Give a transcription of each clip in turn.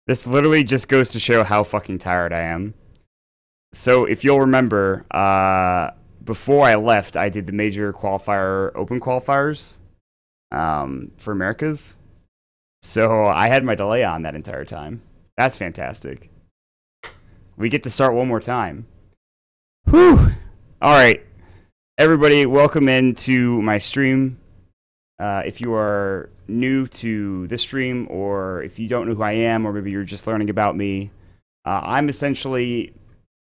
This literally just goes to show how fucking tired I am. So if you'll remember, before I left, I did the major qualifier, open qualifiers for Americas. So I had my delay on that entire time. That's fantastic. We get to start one more time. Whew. All right. Everybody, welcome into my stream. If you are new to this stream, or if you don't know who I am, or maybe you're just learning about me, I'm essentially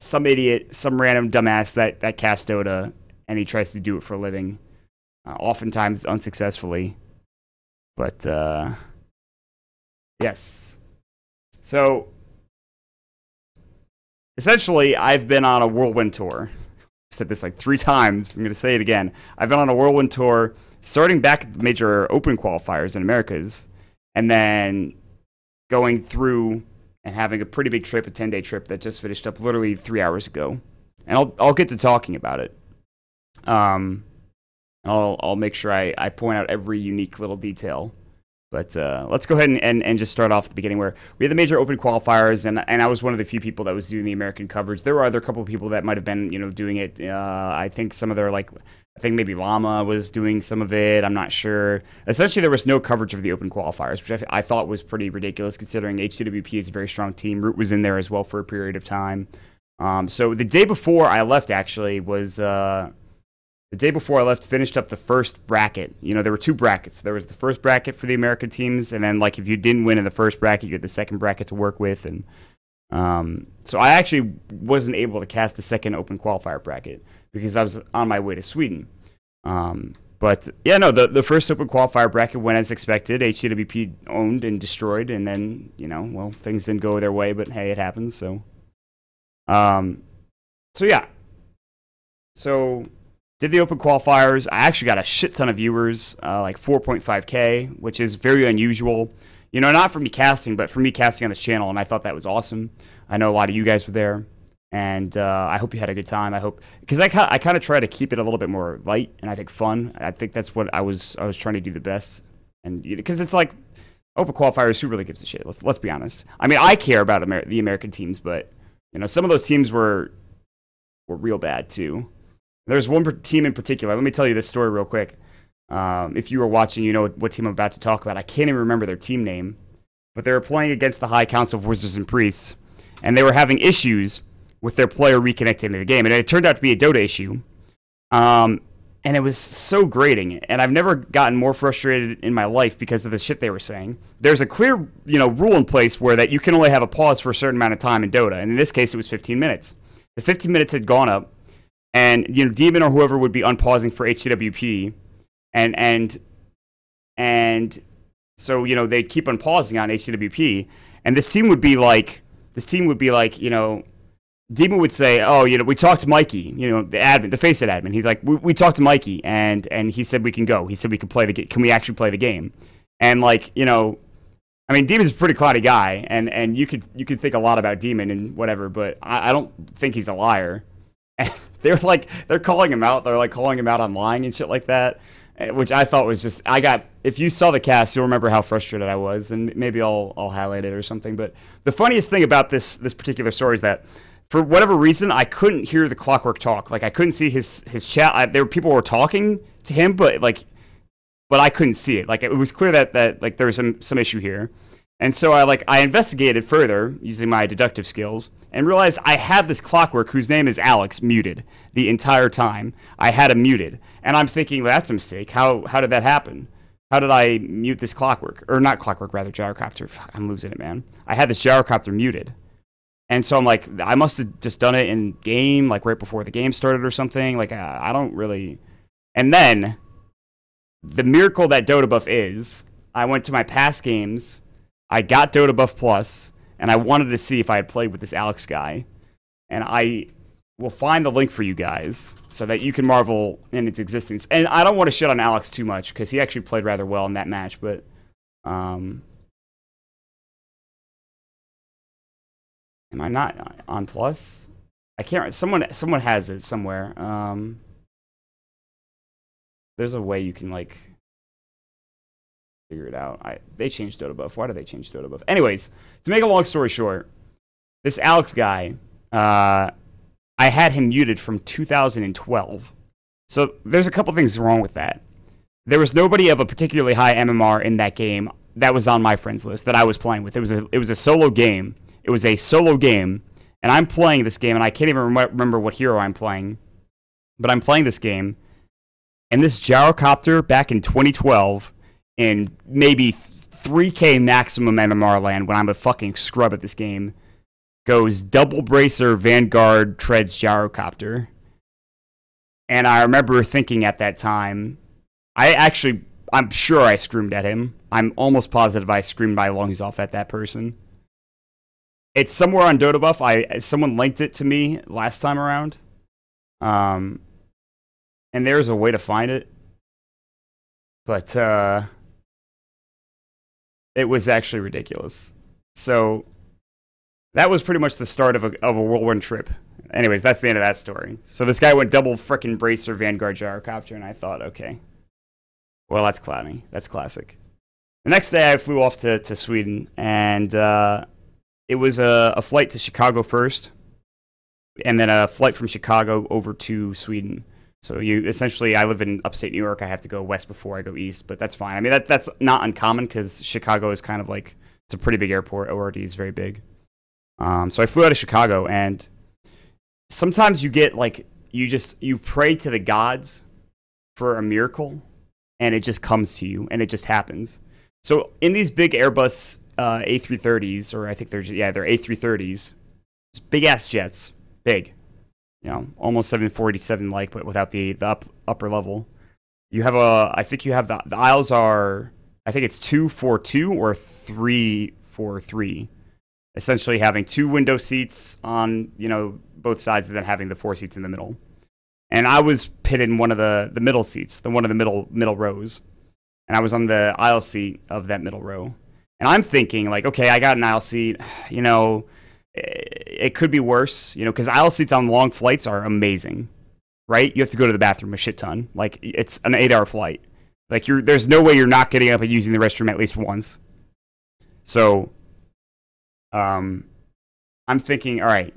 some idiot, some random dumbass that casts Dota, and he tries to do it for a living, oftentimes unsuccessfully. But, yes. So, essentially, I've been on a whirlwind tour. I've said this like 3 times. I'm going to say it again. I've been on a whirlwind tour, starting back at the major open qualifiers in Americas, and then going through and having a pretty big trip, a 10-day trip that just finished up literally 3 hours ago. And I'll get to talking about it. I'll make sure I point out every unique little detail. But let's go ahead and just start off at the beginning, where we had the major open qualifiers, and I was one of the few people that was doing the American coverage. There were other couple of people that might have been, doing it. I think some of their, I think maybe Llama was doing some of it. I'm not sure. Essentially, there was no coverage of the open qualifiers, which I thought was pretty ridiculous, considering HCWP is a very strong team. Root was in there as well for a period of time. So the day before I left, actually, was... the day before I left, finished up the first bracket. There were 2 brackets. There was the first bracket for the American teams, and then, if you didn't win in the first bracket, you had the second bracket to work with. And so I actually wasn't able to cast the second open qualifier bracket because I was on my way to Sweden. But, yeah, no, the first open qualifier bracket went as expected. HCWP owned and destroyed, and then, well, things didn't go their way, but, hey, it happens. So, yeah. So... did the open qualifiers. I actually got a shit ton of viewers, like 4.5K, which is very unusual. Not for me casting, but for me casting on this channel, and I thought that was awesome. I know a lot of you guys were there, and I hope you had a good time. I hope, because I kind of try to keep it a little bit more light and I think fun. I think that's what I was trying to do the best, and because it's like open qualifiers, who really gives a shit? Let's be honest. I mean, I care about the American teams, but some of those teams were real bad too. There's one team in particular. Let me tell you this story real quick. If you were watching, you know what team I'm about to talk about. I can't even remember their team name. But they were playing against the High Council of Wizards and Priests. And they were having issues with their player reconnecting to the game. And it turned out to be a Dota issue. And it was so grating. And I've never gotten more frustrated in my life because of the shit they were saying. There's a clear, rule in place where that you can only have a pause for a certain amount of time in Dota. And in this case, it was 15 minutes. The 15 minutes had gone up. And Demon or whoever would be unpausing for HCWP, and so they'd keep unpausing on HCWP, and this team would be like, Demon would say, oh, we talked to Mikey, the admin, the FACEIT admin. He's like, we talked to Mikey, and he said we can go. He said we can play the game. Can we actually play the game? And I mean, Demon's a pretty cloudy guy, and you could think a lot about Demon and whatever, but I don't think he's a liar. And they're calling him out. They're calling him out on lying and shit like that, which I thought was just, if you saw the cast, you'll remember how frustrated I was, and maybe I'll highlight it or something. But the funniest thing about this particular story is that for whatever reason, I couldn't hear the Clockwork talk. I couldn't see his chat. People were talking to him, but I couldn't see it. It was clear that there was some issue here. And so I investigated further using my deductive skills and realized I had this Clockwork, whose name is Alex, muted the entire time. I had him muted. And I'm thinking, well, that's a mistake. How did that happen? How did I mute this Clockwork? Or not Clockwork, rather, Gyrocopter. Fuck, I'm losing it, man. I had this Gyrocopter muted. And so I'm like, I must have just done it in game, right before the game started or something. I don't really... And then, the miracle that Dota Buff is, I went to my past games... I got Dota Buff Plus, and I wanted to see if I had played with this Alex guy. And I will find the link for you guys so that you can marvel in its existence. And I don't want to shit on Alex too much, because he actually played rather well in that match, but... am I not on Plus? I can't... Someone has it somewhere. There's a way you can, figure it out. They changed Dota buff. Why did they change Dota buff? Anyways, to make a long story short, this Alex guy, I had him muted from 2012. So there's a couple things wrong with that. There was nobody of a particularly high MMR in that game that was on my friends list that I was playing with. It was a solo game. It was a solo game, and I'm playing this game, and I can't even remember what hero I'm playing, but I'm playing this game, and this gyrocopter back in 2012 in maybe 3K maximum MMR land when I'm a fucking scrub at this game goes double bracer Vanguard treads gyrocopter. And I remember thinking at that time, I'm sure I screamed at him. I'm almost positive I screamed my lungs off at that person. It's somewhere on Dota Buff. Someone linked it to me last time around. And there's a way to find it. But it was actually ridiculous. So that was pretty much the start of a whirlwind trip. Anyways, that's the end of that story. So this guy went double frickin' bracer Vanguard gyrocopter, and I thought, okay, well, that's clowny. That's classic. The next day, I flew off to Sweden, and it was a flight to Chicago first, and then a flight from Chicago over to Sweden. So I live in upstate New York. I have to go west before I go east, but that's fine. I mean, that's not uncommon because Chicago is kind of like, it's a pretty big airport. ORD is very big. So I flew out of Chicago, and sometimes you get like, you pray to the gods for a miracle, and it just comes to you, and it just happens. So in these big Airbus A330s, or I think they're A330s, big ass jets, big, almost 747 like, but without the upper level. You have I think you have the aisles are, I think it's 242 or 343. Essentially having 2 window seats on, both sides, and then having the 4 seats in the middle. And I was pitted in one of the middle seats, one of the middle rows. And I was on the aisle seat of that middle row. And I'm thinking, like, okay, I got an aisle seat, it could be worse, because aisle seats on long flights are amazing, right? You have to go to the bathroom a shit ton. Like, it's an 8-hour flight. Like, there's no way you're not getting up and using the restroom at least once. So I'm thinking, all right,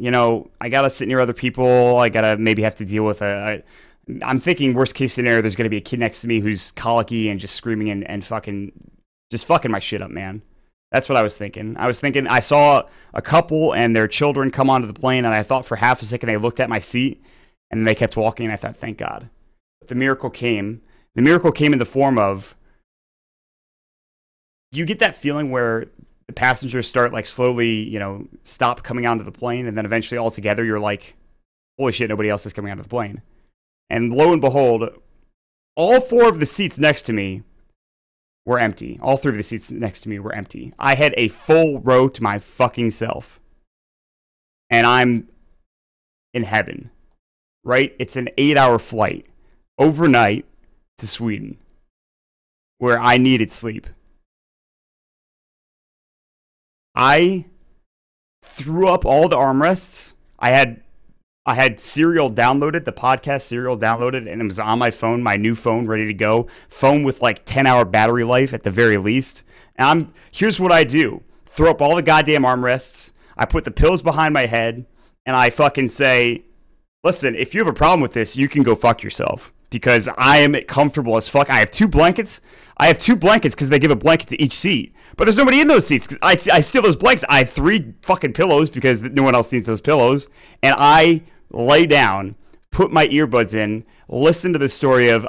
I gotta sit near other people. I gotta maybe have to deal with I'm thinking worst case scenario, there's gonna be a kid next to me who's colicky and just screaming and fucking my shit up, man. That's what I was thinking. I saw a couple and their children come onto the plane, and I thought for half a second they looked at my seat, and they kept walking, and I thought, thank God. But the miracle came. The miracle came in the form of, you get that feeling where the passengers start like slowly, stop coming onto the plane, and then eventually all together you're like, holy shit, nobody else is coming onto the plane. And lo and behold, all 4 of the seats next to me were empty. All 3 of the seats next to me were empty. I had a full row to my fucking self. And I'm in heaven, right? It's an 8-hour flight overnight to Sweden where I needed sleep. I threw up all the armrests. I had Serial downloaded, the podcast Serial downloaded, and it was on my phone, my new phone, ready to go. Phone with like 10-hour battery life at the very least. And here's what I do. Throw up all the goddamn armrests. I put the pillows behind my head, and I fucking say, listen, if you have a problem with this, you can go fuck yourself. Because I am comfortable as fuck. I have 2 blankets. Because they give a blanket to each seat. But there's nobody in those seats. I steal those blankets. I have 3 fucking pillows because no one else needs those pillows. And I lay down, put my earbuds in, listen to the story of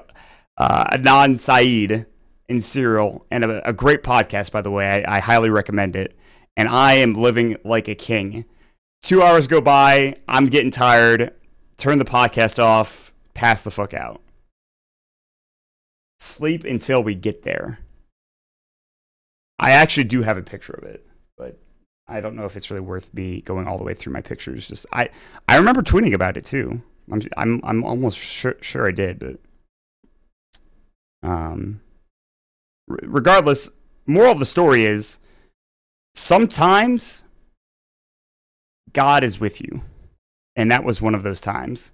Adnan Syed in Serial. And a great podcast, by the way. I highly recommend it. And I am living like a king. 2 hours go by. I'm getting tired. Turn the podcast off. Pass the fuck out. Sleep until we get there. I actually do have a picture of it, but I don't know if it's really worth me going all the way through my pictures. I remember tweeting about it too. I'm almost sure I did, but regardless, moral of the story is sometimes God is with you, and that was one of those times.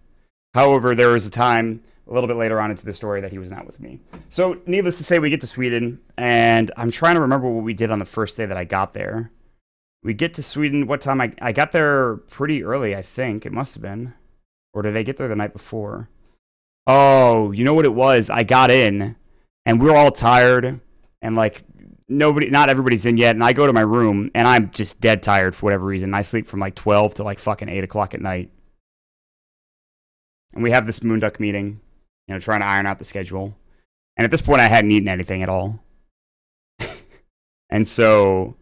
However, there was a time a little bit later on into the story that he was not with me. So, needless to say, we get to Sweden, and I'm trying to remember what we did on the first day that I got there. We get to Sweden, what time? I got there pretty early, I think. It must have been. Or did I get there the night before? Oh, you know what it was? I got in, and we were all tired, and like, not everybody's in yet, and I go to my room, and I'm just dead tired for whatever reason. I sleep from like 12 to like fucking 8 o'clock at night. And we have this Moonduck meeting, you know, trying to iron out the schedule. And at this point, I hadn't eaten anything at all. And so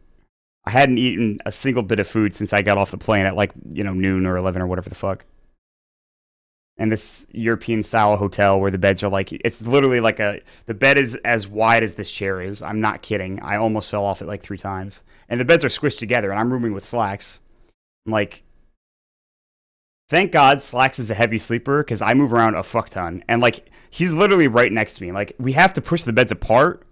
I hadn't eaten a single bit of food since I got off the plane at like, you know, noon or 11 or whatever the fuck. And this European-style hotel where the beds are like, it's literally like the bed is as wide as this chair is. I'm not kidding. I almost fell off it like 3 times. And the beds are squished together, and I'm rooming with Slacks. I'm like, thank God Slacks is a heavy sleeper, because I move around a fuck ton. And like, he's literally right next to me. Like, we have to push the beds apart,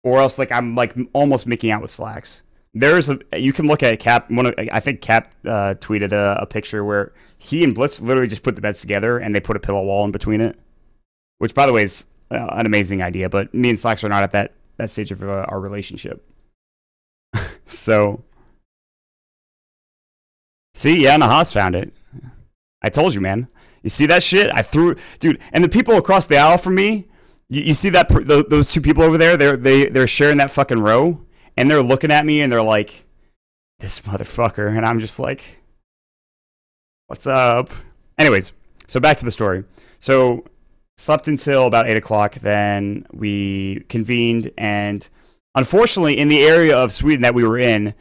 or else like I'm like almost making out with Slacks. You can look at Cap. I think Cap tweeted a picture where he and Blitz literally just put the beds together and they put a pillow wall in between it, which, by the way, is an amazing idea. But me and Slacks are not at that stage of our relationship. So, see, yeah, Nahas found it. I told you, man. You see that shit? Dude. And the people across the aisle from me, you see that those 2 people over there? They're sharing that fucking row. And they're looking at me and they're like, this motherfucker. And I'm just like, what's up? Anyways, so back to the story. So slept until about 8 o'clock. Then we convened. And unfortunately, in the area of Sweden that we were in,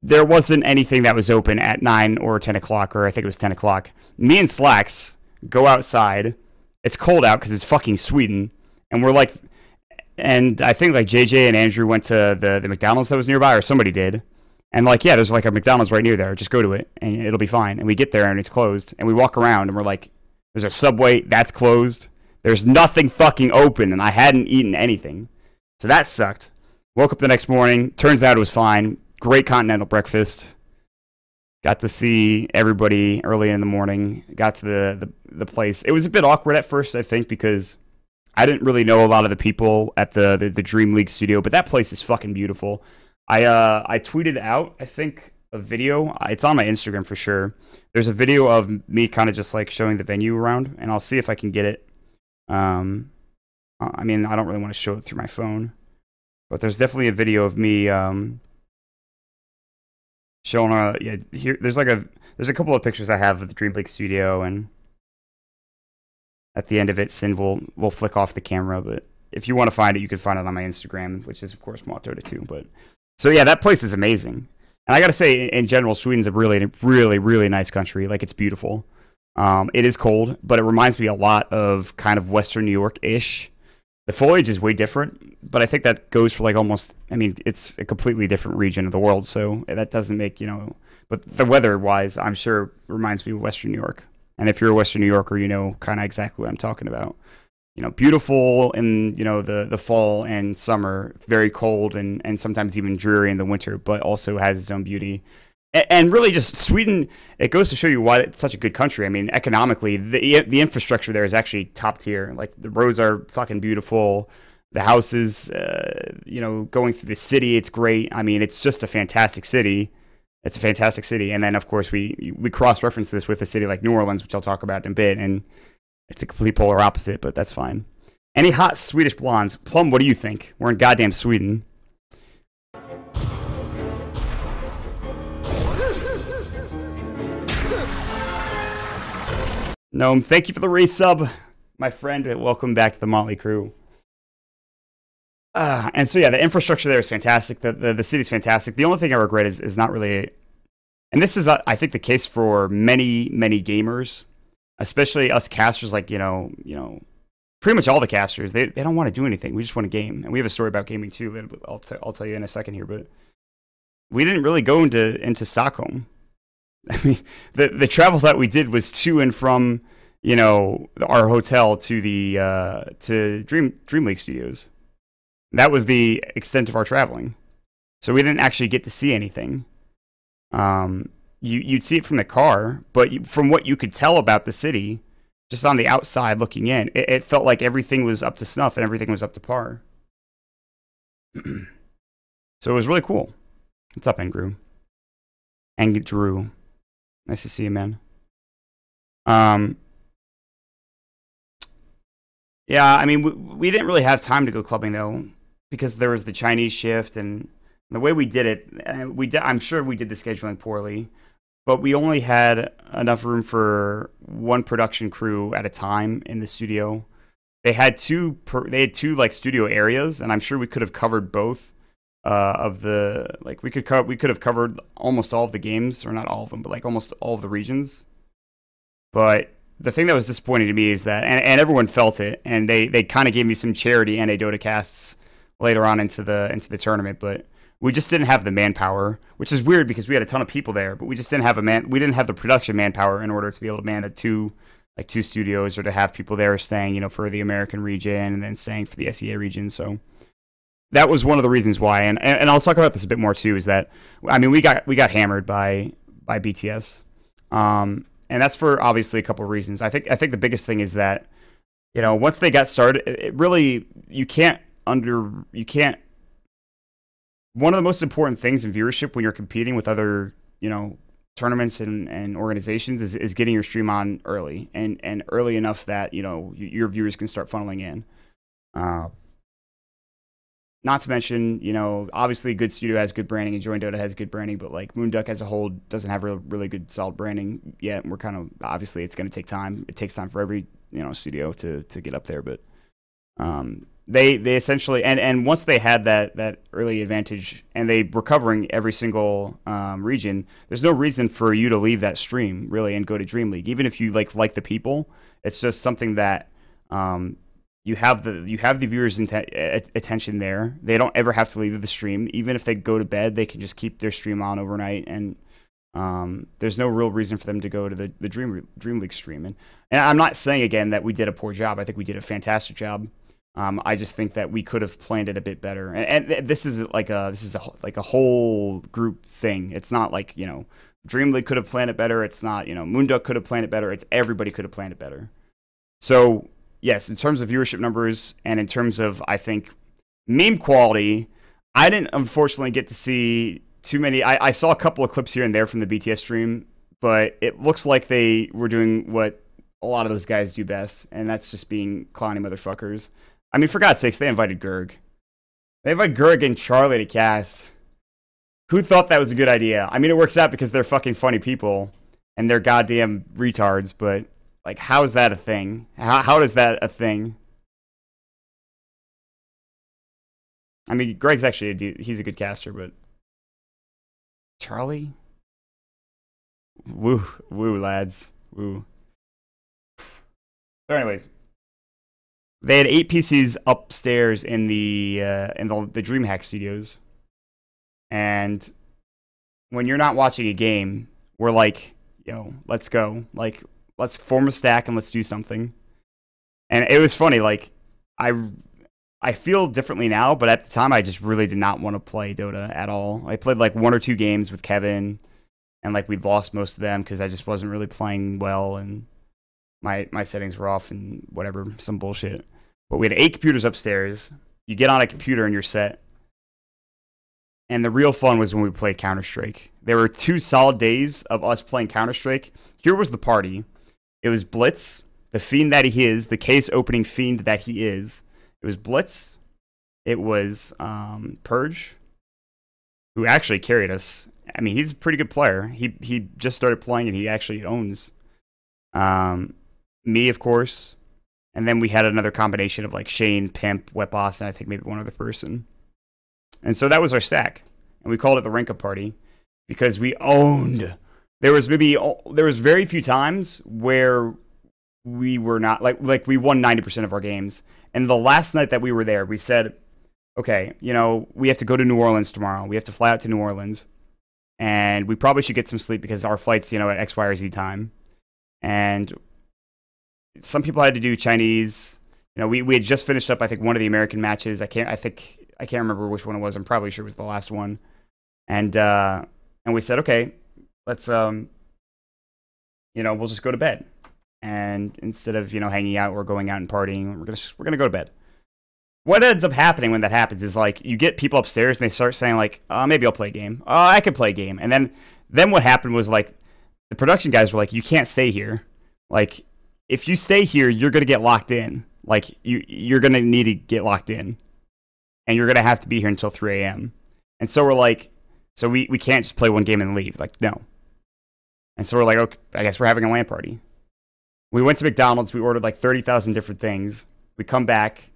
there wasn't anything that was open at 9 or 10 o'clock, or I think it was 10 o'clock. Me and Slacks go outside. It's cold out because it's fucking Sweden. And we're like... And I think like JJ and Andrew went to the McDonald's that was nearby, or somebody did. And like, yeah, there's like a McDonald's right near there. Just go to it and it'll be fine. And we get there and it's closed. And we walk around and we're like, there's a Subway that's closed. There's nothing fucking open. And I hadn't eaten anything. So that sucked. Woke up the next morning. Turns out it was fine. Great continental breakfast. Got to see everybody early in the morning. Got to the place. It was a bit awkward at first, I think, because I didn't really know a lot of the people at the Dream League studio, but that place is fucking beautiful. I tweeted out, I think, a video. It's on my Instagram for sure. There's a video of me kind of just like showing the venue around, and I'll see if I can get it. I mean, I don't really want to show it through my phone, but there's definitely a video of me showing here. There's a couple of pictures I have of the Dream League studio, and at the end of it, Sin will flick off the camera, but if you want to find it, you can find it on my Instagram, which is, of course, Maut 2. But so, yeah, that place is amazing. And I got to say, in general, Sweden's a really, really, really nice country. Like, it's beautiful. It is cold, but it reminds me a lot of kind of Western New York-ish. The foliage is way different, but I think that goes for, like, almost, I mean, it's a completely different region of the world, so that doesn't make, you know, but the weather-wise, I'm sure reminds me of Western New York. And if you're a Western New Yorker, you know kind of exactly what I'm talking about. You know, beautiful in, you know, the fall and summer, very cold and sometimes even dreary in the winter, but also has its own beauty. And really just Sweden, it goes to show you why it's such a good country. I mean, economically, the infrastructure there is actually top tier. Like, the roads are fucking beautiful. The houses, you know, going through the city, it's great. I mean, it's just a fantastic city. It's a fantastic city. And then, of course, we cross-reference this with a city like New Orleans, which I'll talk about in a bit. And it's a complete polar opposite, but that's fine. Any hot Swedish blondes? Plum, what do you think? We're in goddamn Sweden. Gnome, thank you for the resub, my friend. Welcome back to the Motley Crew. And so, yeah, the infrastructure there is fantastic. The city's fantastic. The only thing I regret is not really... And this is, I think, the case for many, many gamers, especially us casters, like, you know, pretty much all the casters. They don't want to do anything. We just want to game. And we have a story about gaming, too. I'll tell you in a second here. But we didn't really go into Stockholm. I mean, the travel that we did was to and from, you know, our hotel to the to Dream League Studios. That was the extent of our traveling. So we didn't actually get to see anything. You'd see it from the car, but from what you could tell about the city, just on the outside looking in, it felt like everything was up to snuff and everything was up to par. So it was really cool. What's up, Andrew? Drew. Nice to see you, man. Yeah, I mean, we didn't really have time to go clubbing though, because there was the Chinese shift and the way we did it. I'm sure we did the scheduling poorly, but we only had enough room for one production crew at a time in the studio. They had two like studio areas, and I'm sure we could have covered both of the like we could have covered almost all of the games, or not all of them, but like almost all of the regions. But the thing that was disappointing to me is that, and everyone felt it, and they kind of gave me some charity and a Dota casts later on into the tournament, but we just didn't have the manpower, which is weird because we had a ton of people there, but we just didn't have we didn't have the production manpower in order to be able to man two studios, or to have people there staying, for the American region and then staying for the SEA region. So that was one of the reasons why, and I'll talk about this a bit more too. Is that, I mean, we got hammered by BTS, and that's for obviously a couple of reasons. I think the biggest thing is that once they got started, it really you can't. One of the most important things in viewership when you're competing with other tournaments and organizations is getting your stream on early and early enough that your viewers can start funneling in. Not to mention, obviously a good studio has good branding and Join Dota has good branding, but like Moonduck as a whole doesn't have really good solid branding yet. And we're kind of, obviously it's going to take time. It takes time for every studio to get up there, but they essentially, and once they had that early advantage and they were covering every single region, there's no reason for you to leave that stream really and go to Dream League, even if you like the people. It's just something that you have the viewers' attention there. They don't ever have to leave the stream. Even if they go to bed, they can just keep their stream on overnight, and there's no real reason for them to go to the Dream League stream. And I'm not saying again that we did a poor job. I think we did a fantastic job. I just think that we could have planned it a bit better. And this is like a whole group thing. It's not like Dream League could have planned it better. It's not Moonduck could have planned it better. It's everybody could have planned it better. So yes, in terms of viewership numbers and in terms of, I think, meme quality, I didn't unfortunately get to see too many. I saw a couple of clips here and there from the BTS stream, but it looks like they were doing what a lot of those guys do best, and that's just being clowny motherfuckers. I mean, for God's sakes, they invited Gerg. They invited Gerg and Charlie to cast. Who thought that was a good idea? I mean, it works out because they're fucking funny people and they're goddamn retards, but like, how is that a thing? How is that a thing? I mean, Greg's actually he's a good caster, but Charlie? Woo, lads. Woo. So anyways, they had 8 PCs upstairs in the DreamHack studios, and when you're not watching a game, we're like, let's go, like, let's form a stack and let's do something. And it was funny, like, I feel differently now, but at the time I just really did not want to play Dota at all. I played like 1 or 2 games with Kevin, and like we lost most of them because I just wasn't really playing well, and my settings were off and whatever, some bullshit. But we had 8 computers upstairs. You get on a computer and you're set. And the real fun was when we played Counter-Strike. There were 2 solid days of us playing Counter-Strike. Here was the party. It was Blitz, the fiend that he is, the case opening fiend that he is. It was Blitz. It was Purge, who actually carried us. I mean, he's a pretty good player. He just started playing and he actually owns. Me, of course. And then we had another combination of like Shane, Pimp, Wet Boss, and I think maybe one other person. And so that was our stack. And we called it the Rank Up Party because we owned. There was very few times where we were not, like we won 90% of our games. And the last night that we were there, we said, okay, we have to go to New Orleans tomorrow. We have to fly out to New Orleans. And we probably should get some sleep because our flight's, at X, Y, or Z time. And some people had to do Chinese. We had just finished up, I think, one of the American matches. I can't remember which one it was. I'm probably sure it was the last one. And we said, okay, let's we'll just go to bed. and instead of hanging out or going out and partying, we're gonna go to bed. What ends up happening when that happens is like you get people upstairs and they start saying like, maybe I'll play a game. I could play a game. And then what happened was like the production guys were like, you can't stay here. Like if you stay here, you're gonna get locked in. Like you're gonna need to get locked in, and you're gonna have to be here until 3 a.m. And so we're like, so we can't just play one game and leave. Like no. And so we're like, okay, I guess we're having a LAN party. We went to McDonald's. We ordered like 30,000 different things. We come back.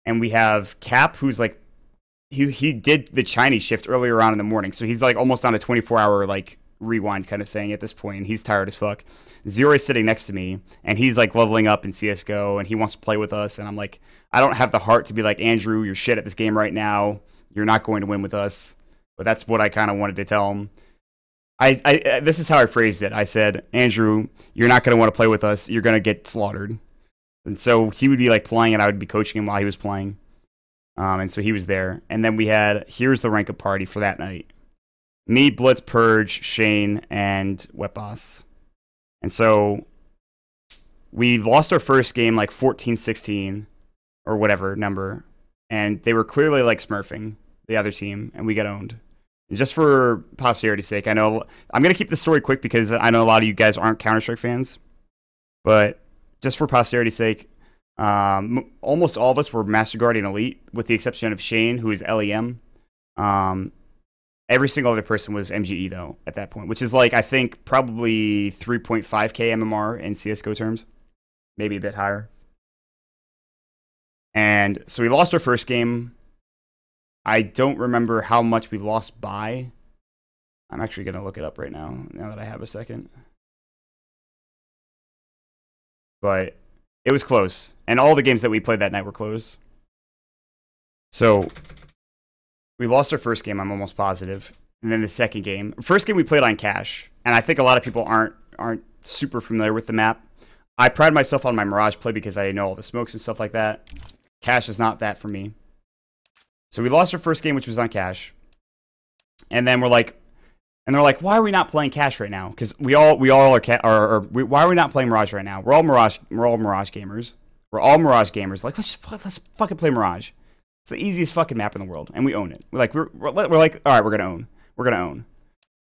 And we have Cap, who's like, he did the Chinese shift earlier on in the morning. So he's like almost on a 24-hour like rewind kind of thing at this point. And he's tired as fuck. Zero is sitting next to me. And he's like leveling up in CSGO. And he wants to play with us. And I'm like, I don't have the heart to be like, Andrew, you're shit at this game right now. You're not going to win with us. But that's what I kind of wanted to tell him. This is how I phrased it. I said, Andrew, you're not going to want to play with us. You're going to get slaughtered. And so he would be like playing and I would be coaching him while he was playing. And so he was there. And then we had, here's the rank up party for that night. Me, Blitz, Purge, Shane, and Wet Boss. And so we lost our first game like 14-16 or whatever number. And they were clearly like smurfing the other team and we got owned. Just for posterity's sake, I know I'm going to keep this story quick because I know a lot of you guys aren't Counter-Strike fans. But just for posterity's sake, almost all of us were Master Guardian Elite, with the exception of Shane, who is LEM. Every single other person was MGE, though, at that point, which is like, I think, probably 3.5k MMR in CSGO terms. Maybe a bit higher. And so we lost our first game. I don't remember how much we lost by. I'm actually going to look it up right now that I have a second. But it was close. And all the games that we played that night were close. So we lost our first game, I'm almost positive. And then the second game. First game we played on Cache. And I think a lot of people aren't super familiar with the map. I pride myself on my Mirage play because I know all the smokes and stuff like that. Cache is not that for me. So we lost our first game, which was on Cache. And then we're like, and they're like, why are we not playing Cache right now? Because we all are, why are we not playing Mirage right now? We're all Mirage gamers. We're all Mirage gamers. Like, let's fucking play Mirage. It's the easiest fucking map in the world, and we own it. We're like, all right, we're gonna own.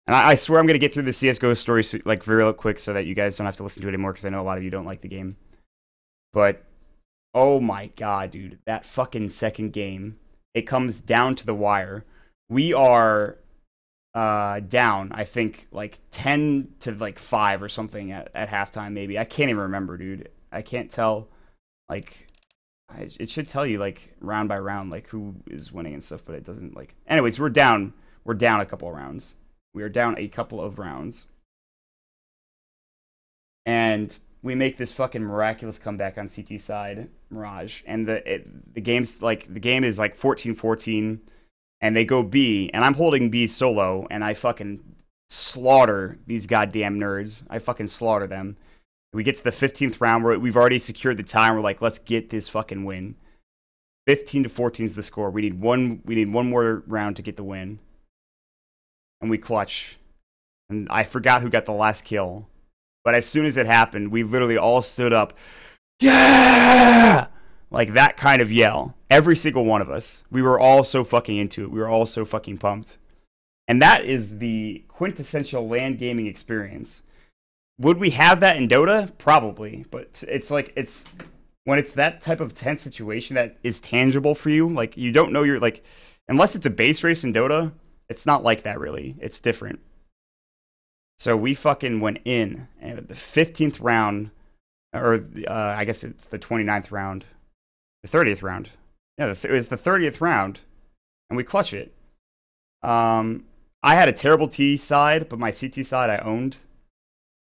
And I swear I'm gonna get through the CS:GO story like real quick so that you guys don't have to listen to it anymore because I know a lot of you don't like the game. But oh my god, dude, that fucking second game, it comes down to the wire. We are down, I think, like 10 to like 5 or something at halftime, maybe. I can't even remember, dude. I can't tell. Like, it should tell you like round by round, like who is winning and stuff, but it doesn't. Like, anyways, we're down. We're down a couple of rounds. We are down a couple of rounds, and we make this fucking miraculous comeback on CT side, Mirage, and the game is like 14-14. And they go B, and I'm holding B solo, and I fucking slaughter these goddamn nerds. I fucking slaughter them. We get to the 15th round where we've already secured the tie, and we're like, let's get this fucking win. 15-14 is the score. We need one more round to get the win. And we clutch. And I forgot who got the last kill. But as soon as it happened, we literally all stood up. Yeah! Like that kind of yell. Every single one of us. We were all so fucking into it. We were all so fucking pumped. And that is the quintessential LAN gaming experience. Would we have that in Dota? Probably. But it's like, it's when it's that type of tense situation that is tangible for you, like you don't know you're like, unless it's a base race in Dota, it's not like that really. It's different. So we fucking went in. And the 15th round, or I guess it's the 29th round. The 30th round. Yeah, it was the 30th round, and we clutch it. I had a terrible T side, but my CT side I owned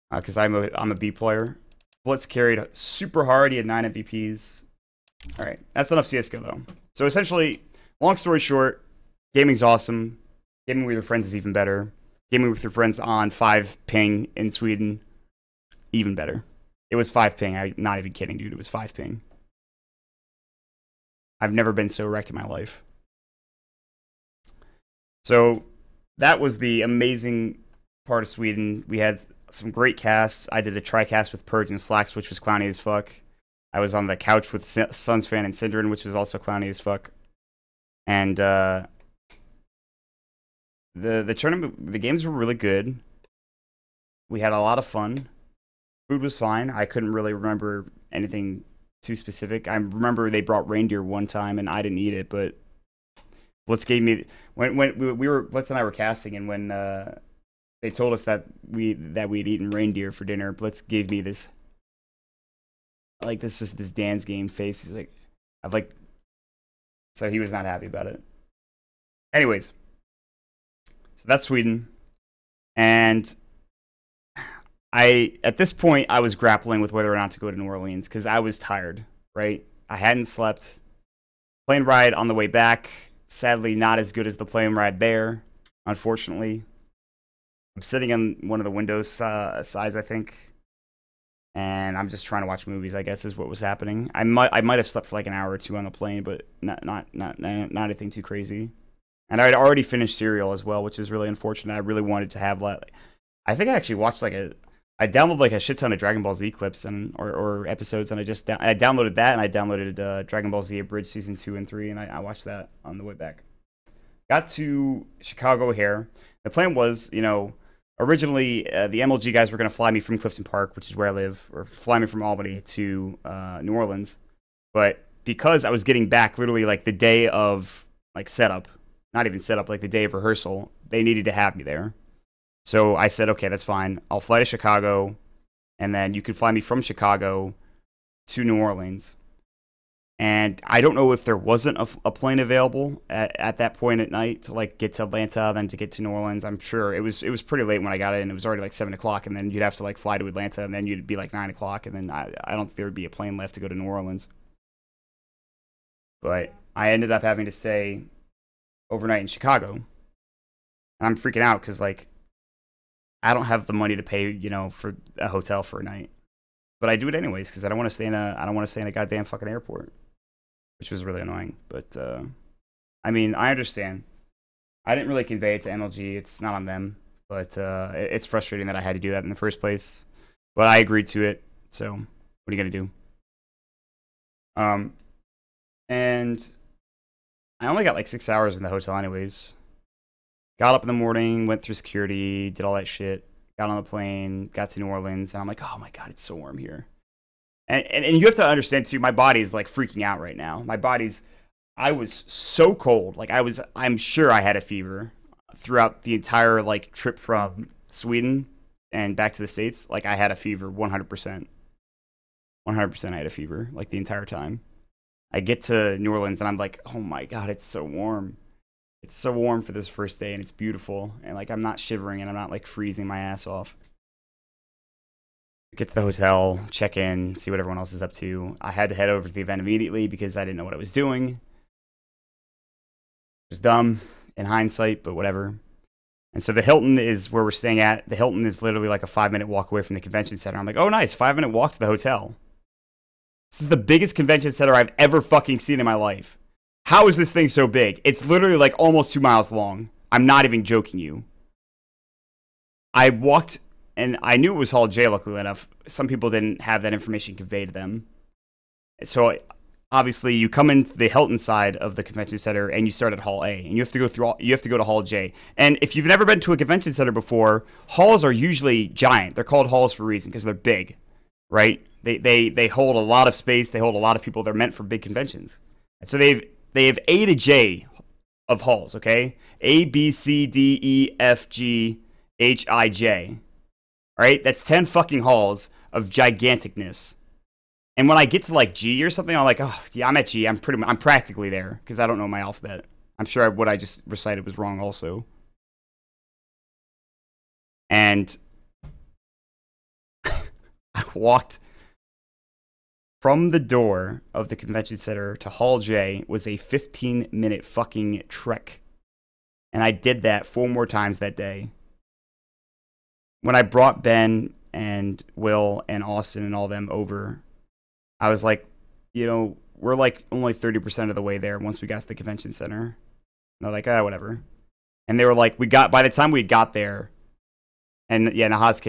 because I'm a B player. Blitz carried super hard. He had 9 MVPs. All right, that's enough CS:GO though. So essentially, long story short, gaming's awesome. Gaming with your friends is even better. Gaming with your friends on 5 ping in Sweden, even better. It was 5 ping. I'm not even kidding, dude. It was 5 ping. I've never been so wrecked in my life. So that was the amazing part of Sweden. We had some great casts. I did a tri-cast with Purge and Slacks, which was clowny as fuck. I was on the couch with Suns Fan and Syndrin, which was also clowny as fuck. And the tournament, the games were really good. We had a lot of fun. Food was fine. I couldn't really remember anything too specific. I remember they brought reindeer one time and I didn't eat it, but Blitz gave me when we were Blitz and I were casting, and when they told us that we'd eaten reindeer for dinner, Blitz gave me this this Dan's game face. He's like, so he was not happy about it. Anyways, so that's Sweden, and at this point I was grappling with whether or not to go to New Orleans because I was tired. Right, I hadn't slept. Plane ride on the way back, sadly not as good as the plane ride there, unfortunately. I'm sitting on one of the windows sides, I think, and I'm just trying to watch movies, I guess is what was happening. I might have slept for like an hour or two on the plane, but not anything too crazy. And I had already finished Serial as well, which is really unfortunate. I really wanted to have I think I actually watched I downloaded like a shit ton of Dragon Ball Z clips or episodes, and I downloaded that, and I downloaded Dragon Ball Z Abridged Season 2 and 3, and I watched that on the way back. Got to Chicago O'Hare. The plan was, originally the MLG guys were going to fly me from Clifton Park, which is where I live, or fly me from Albany to New Orleans. But because I was getting back literally like the day of setup, not even setup, like the day of rehearsal, they needed to have me there. So I said, okay, that's fine. I'll fly to Chicago, and then you can fly me from Chicago to New Orleans. And I don't know if there wasn't a plane available at that point at night to get to Atlanta, then to get to New Orleans. I'm sure it was pretty late when I got in. It was already 7 o'clock, and then you'd have to fly to Atlanta, and then you'd be 9 o'clock, and then I don't think there would be a plane left to go to New Orleans. But I ended up having to stay overnight in Chicago. And I'm freaking out because I don't have the money to pay, for a hotel for a night. But I do it anyways because I don't want to stay in a goddamn fucking airport, which was really annoying. But I mean, I understand. I didn't really convey it to MLG. It's not on them, but it's frustrating that I had to do that in the first place. But I agreed to it. So what are you gonna do? And I only got 6 hours in the hotel anyways. Got up in the morning, went through security, did all that shit, got on the plane, got to New Orleans, and I'm like, oh my god, it's so warm here. And you have to understand too, my body's freaking out right now. I was so cold. I'm sure I had a fever throughout the entire trip from Sweden and back to the States. I had a fever 100%. 100% I had a fever the entire time. I get to New Orleans and I'm like, oh my god, it's so warm. It's so warm for this first day, and it's beautiful. And I'm not shivering, and I'm not freezing my ass off. Get to the hotel, check in, see what everyone else is up to. I had to head over to the event immediately because I didn't know what I was doing. It was dumb in hindsight, but whatever. And so the Hilton is where we're staying at. The Hilton is literally a 5-minute walk away from the convention center. I'm like, oh nice, 5-minute walk to the hotel. This is the biggest convention center I've ever fucking seen in my life. How is this thing so big? It's literally almost 2 miles long. I'm not even joking you. I walked, and I knew it was Hall J, luckily enough. Some people didn't have that information conveyed to them. So obviously you come into the Hilton side of the convention center and you start at Hall A, and you have to go to Hall J. And if you've never been to a convention center before, halls are usually giant. They're called halls for a reason because they're big, right? They hold a lot of space. They hold a lot of people. They're meant for big conventions. And so they have A to J of halls, okay? A, B, C, D, E, F, G, H, I, J. All right? That's 10 fucking halls of giganticness. And when I get to G or something, I'm oh, yeah, I'm at G. I'm practically there because I don't know my alphabet. I'm sure what I just recited was wrong also. And I walked from the door of the convention center to Hall J was a 15-minute fucking trek. And I did that 4 more times that day. When I brought Ben and Will and Austin and all them over, I was like, we're only 30% of the way there once we got to the convention center. And they're like, whatever. And they were by the time we got there, And yeah, Nahas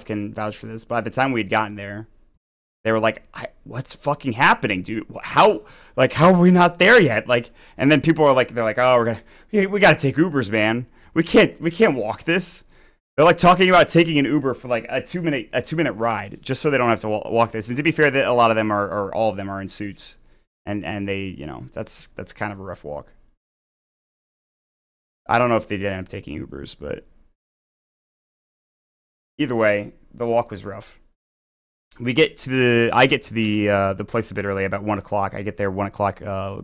can vouch for this. By the time we had gotten there, they were like, "What's fucking happening, dude? How are we not there yet?" Like, and then people are like, they're like, "Oh, we gotta take Ubers, man. We can't walk this." They're like talking about taking an Uber for like a 2-minute ride just so they don't have to walk this. And to be fair, that a lot of them are, or all of them are in suits, and they, you know, that's kind of a rough walk. I don't know if they did end up taking Ubers, but either way, the walk was rough. I get to the place a bit early, about 1 o'clock. I get there 1 o'clock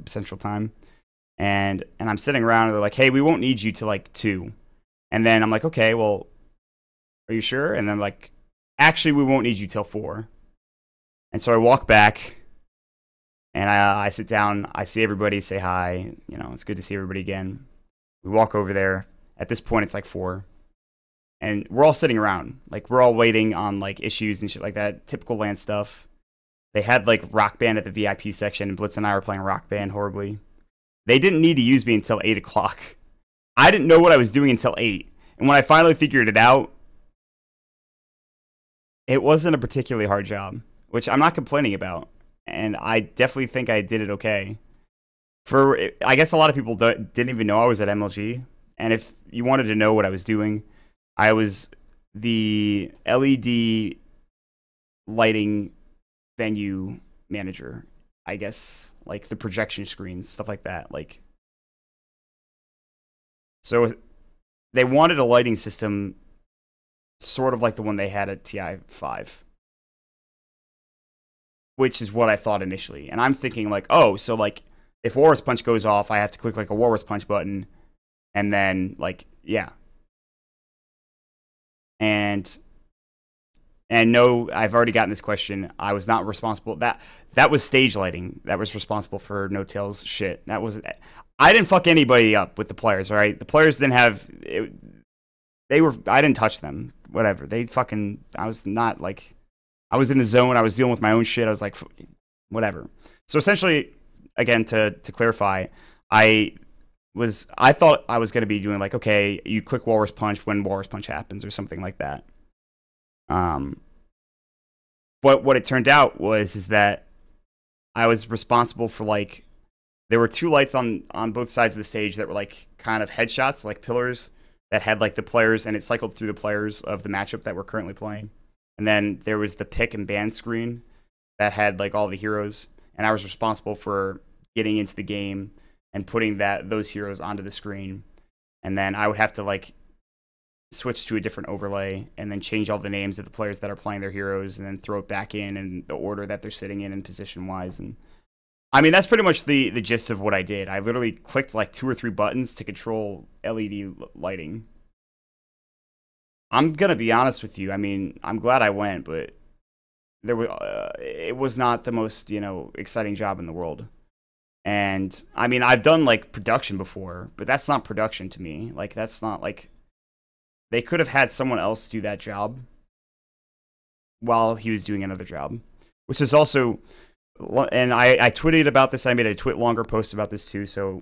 Central Time, and I'm sitting around, and they're like, "Hey, we won't need you till like 2." And then I'm like, "Okay, well, are you sure?" And then like, "Actually, we won't need you till 4." And so I walk back, and I sit down. I see everybody, say hi. You know, it's good to see everybody again. We walk over there. At this point, it's like 4. And we're all sitting around. Like, we're all waiting on, like, issues and shit like that. Typical LAN stuff. They had, like, Rock Band at the VIP section, and Blitz and I were playing Rock Band horribly. They didn't need to use me until 8 o'clock. I didn't know what I was doing until 8. And when I finally figured it out, it wasn't a particularly hard job, which I'm not complaining about. And I definitely think I did it okay. I guess a lot of people didn't even know I was at MLG. And if you wanted to know what I was doing, I was the LED lighting venue manager, I guess, like the projection screens, stuff like that. Like, so they wanted a lighting system sort of like the one they had at TI5, which is what I thought initially. And I'm thinking like, oh, so like if Walrus Punch goes off, I have to click like a Walrus Punch button, and then like, yeah. And no, I've already gotten this question. I was not responsible. That was stage lighting. That was responsible for No Tail's shit. I didn't fuck anybody up with the players, all right? The players didn't have it, I didn't touch them. Whatever. I was not like, I was in the zone. I was dealing with my own shit. I was like, whatever. So essentially, again, to clarify, I thought I was going to be doing like, okay, you click Walrus Punch when Walrus Punch happens or something like that. But what it turned out is that I was responsible for like, there were 2 lights on both sides of the stage that were like kind of headshots, like pillars that had like the players, and it cycled through the players of the matchup that we're currently playing. And then there was the pick and ban screen that had like all the heroes, and I was responsible for getting into the game and putting those heroes onto the screen. And then I would have to like switch to a different overlay and then change all the names of the players that are playing their heroes and then throw it back in the order that they're sitting in and position wise. And I mean, that's pretty much the gist of what I did. I literally clicked like 2 or 3 buttons to control LED lighting. I'm gonna be honest with you. I mean, I'm glad I went, but it was not the most, you know, exciting job in the world. And I mean, I've done like production before, but that's not production to me. Like, that's not like, they could have had someone else do that job while he was doing another job, which is also, and I tweeted about this. I made a longer post about this too. So,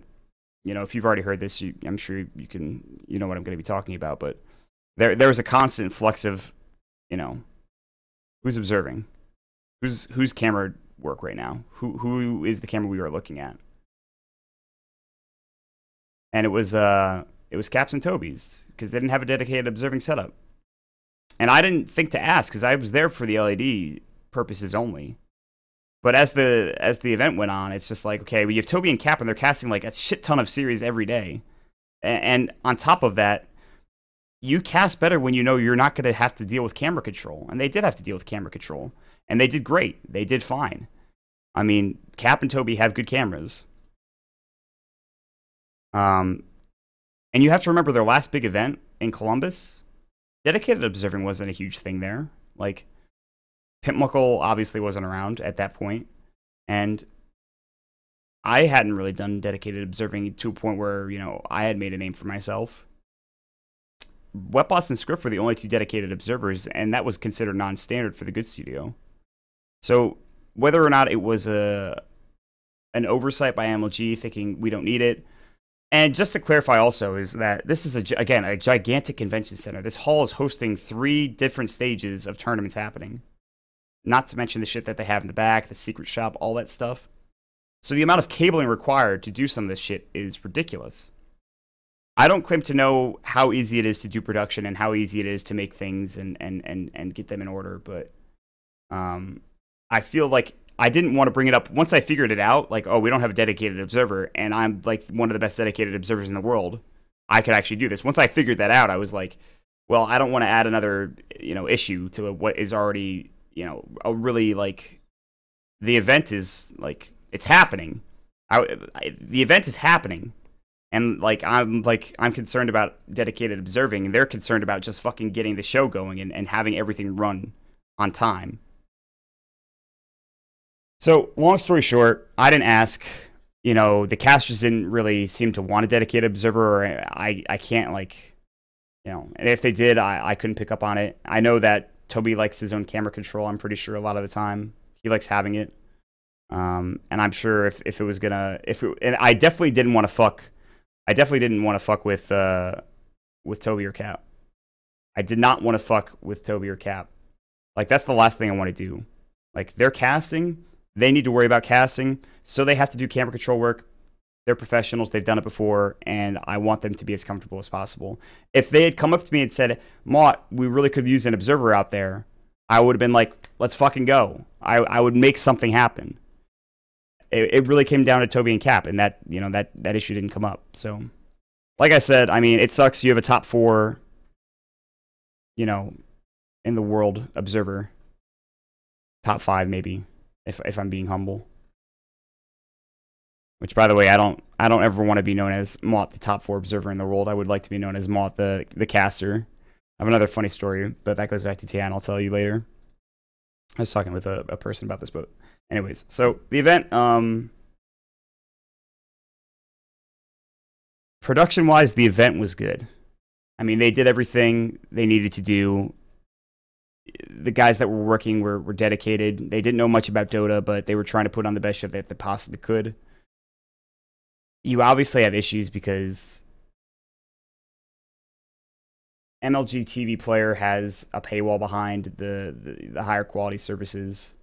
you know, if you've already heard this, I'm sure you know what I'm going to be talking about. But there was a constant flux of, you know, who's observing, who's camera work right now, who is the camera we were looking at, and it was Caps and Toby's, because they didn't have a dedicated observing setup. And I didn't think to ask, because I was there for the LED purposes only. But as the event went on, it's just like, okay, we have Toby and Cap, and they're casting like a shit ton of series every day. And on top of that, you cast better when you know you're not going to have to deal with camera control. And they did have to deal with camera control. And they did great. They did fine. I mean, Cap and Toby have good cameras. And you have to remember their last big event in Columbus, dedicated observing wasn't a huge thing there. Like, Pimp obviously wasn't around at that point, and I hadn't really done dedicated observing to a point where, you know, I had made a name for myself. Wetboss and Script were the only 2 dedicated observers, and that was considered non-standard for the good studio. So whether or not it was an oversight by MLG thinking we don't need it, And just to clarify also is that this is, again, a gigantic convention center. This hall is hosting 3 different stages of tournaments happening. Not to mention the shit that they have in the back, the secret shop, all that stuff. So the amount of cabling required to do some of this shit is ridiculous. I don't claim to know how easy it is to do production and how easy it is to make things and get them in order, but I feel like I didn't want to bring it up once I figured it out. Like, oh, we don't have a dedicated observer, and I'm like one of the best dedicated observers in the world. I could actually do this. Once I figured that out, I was like, well, I don't want to add another, issue to what is already, a really like the event is like it's happening. The event is happening, and I'm concerned about dedicated observing, and they're concerned about just fucking getting the show going and having everything run on time. So, long story short, I didn't ask. The casters didn't really seem to want a dedicated observer, or I can't, and if they did, I couldn't pick up on it. I know that Toby likes his own camera control, I'm pretty sure a lot of the time. He likes having it. And I'm sure if it was gonna, and I definitely didn't want to fuck with Toby or Cap. I did not want to fuck with Toby or Cap. Like, that's the last thing I want to do. Like, they're casting. They need to worry about casting, so they have to do camera control work. They're professionals. They've done it before, and I want them to be as comfortable as possible. If they had come up to me and said, Maut, we really could use an observer out there, I would have been like, let's fucking go. I would make something happen. It really came down to Toby and Cap, and that issue didn't come up. So, like I said, I mean, it sucks. You have a top 4, in the world observer. Top 5, maybe. If I'm being humble. Which, by the way, I don't ever want to be known as Maut, the top 4 observer in the world. I would like to be known as Maut, the caster. I have another funny story, but that goes back to Tian. I'll tell you later. I was talking with a person about this, but anyways. So, the event, production-wise, the event was good. I mean, they did everything they needed to do. The guys that were working were dedicated. They didn't know much about Dota, but they were trying to put on the best show that they possibly could. You obviously have issues because MLG TV Player has a paywall behind the higher quality services.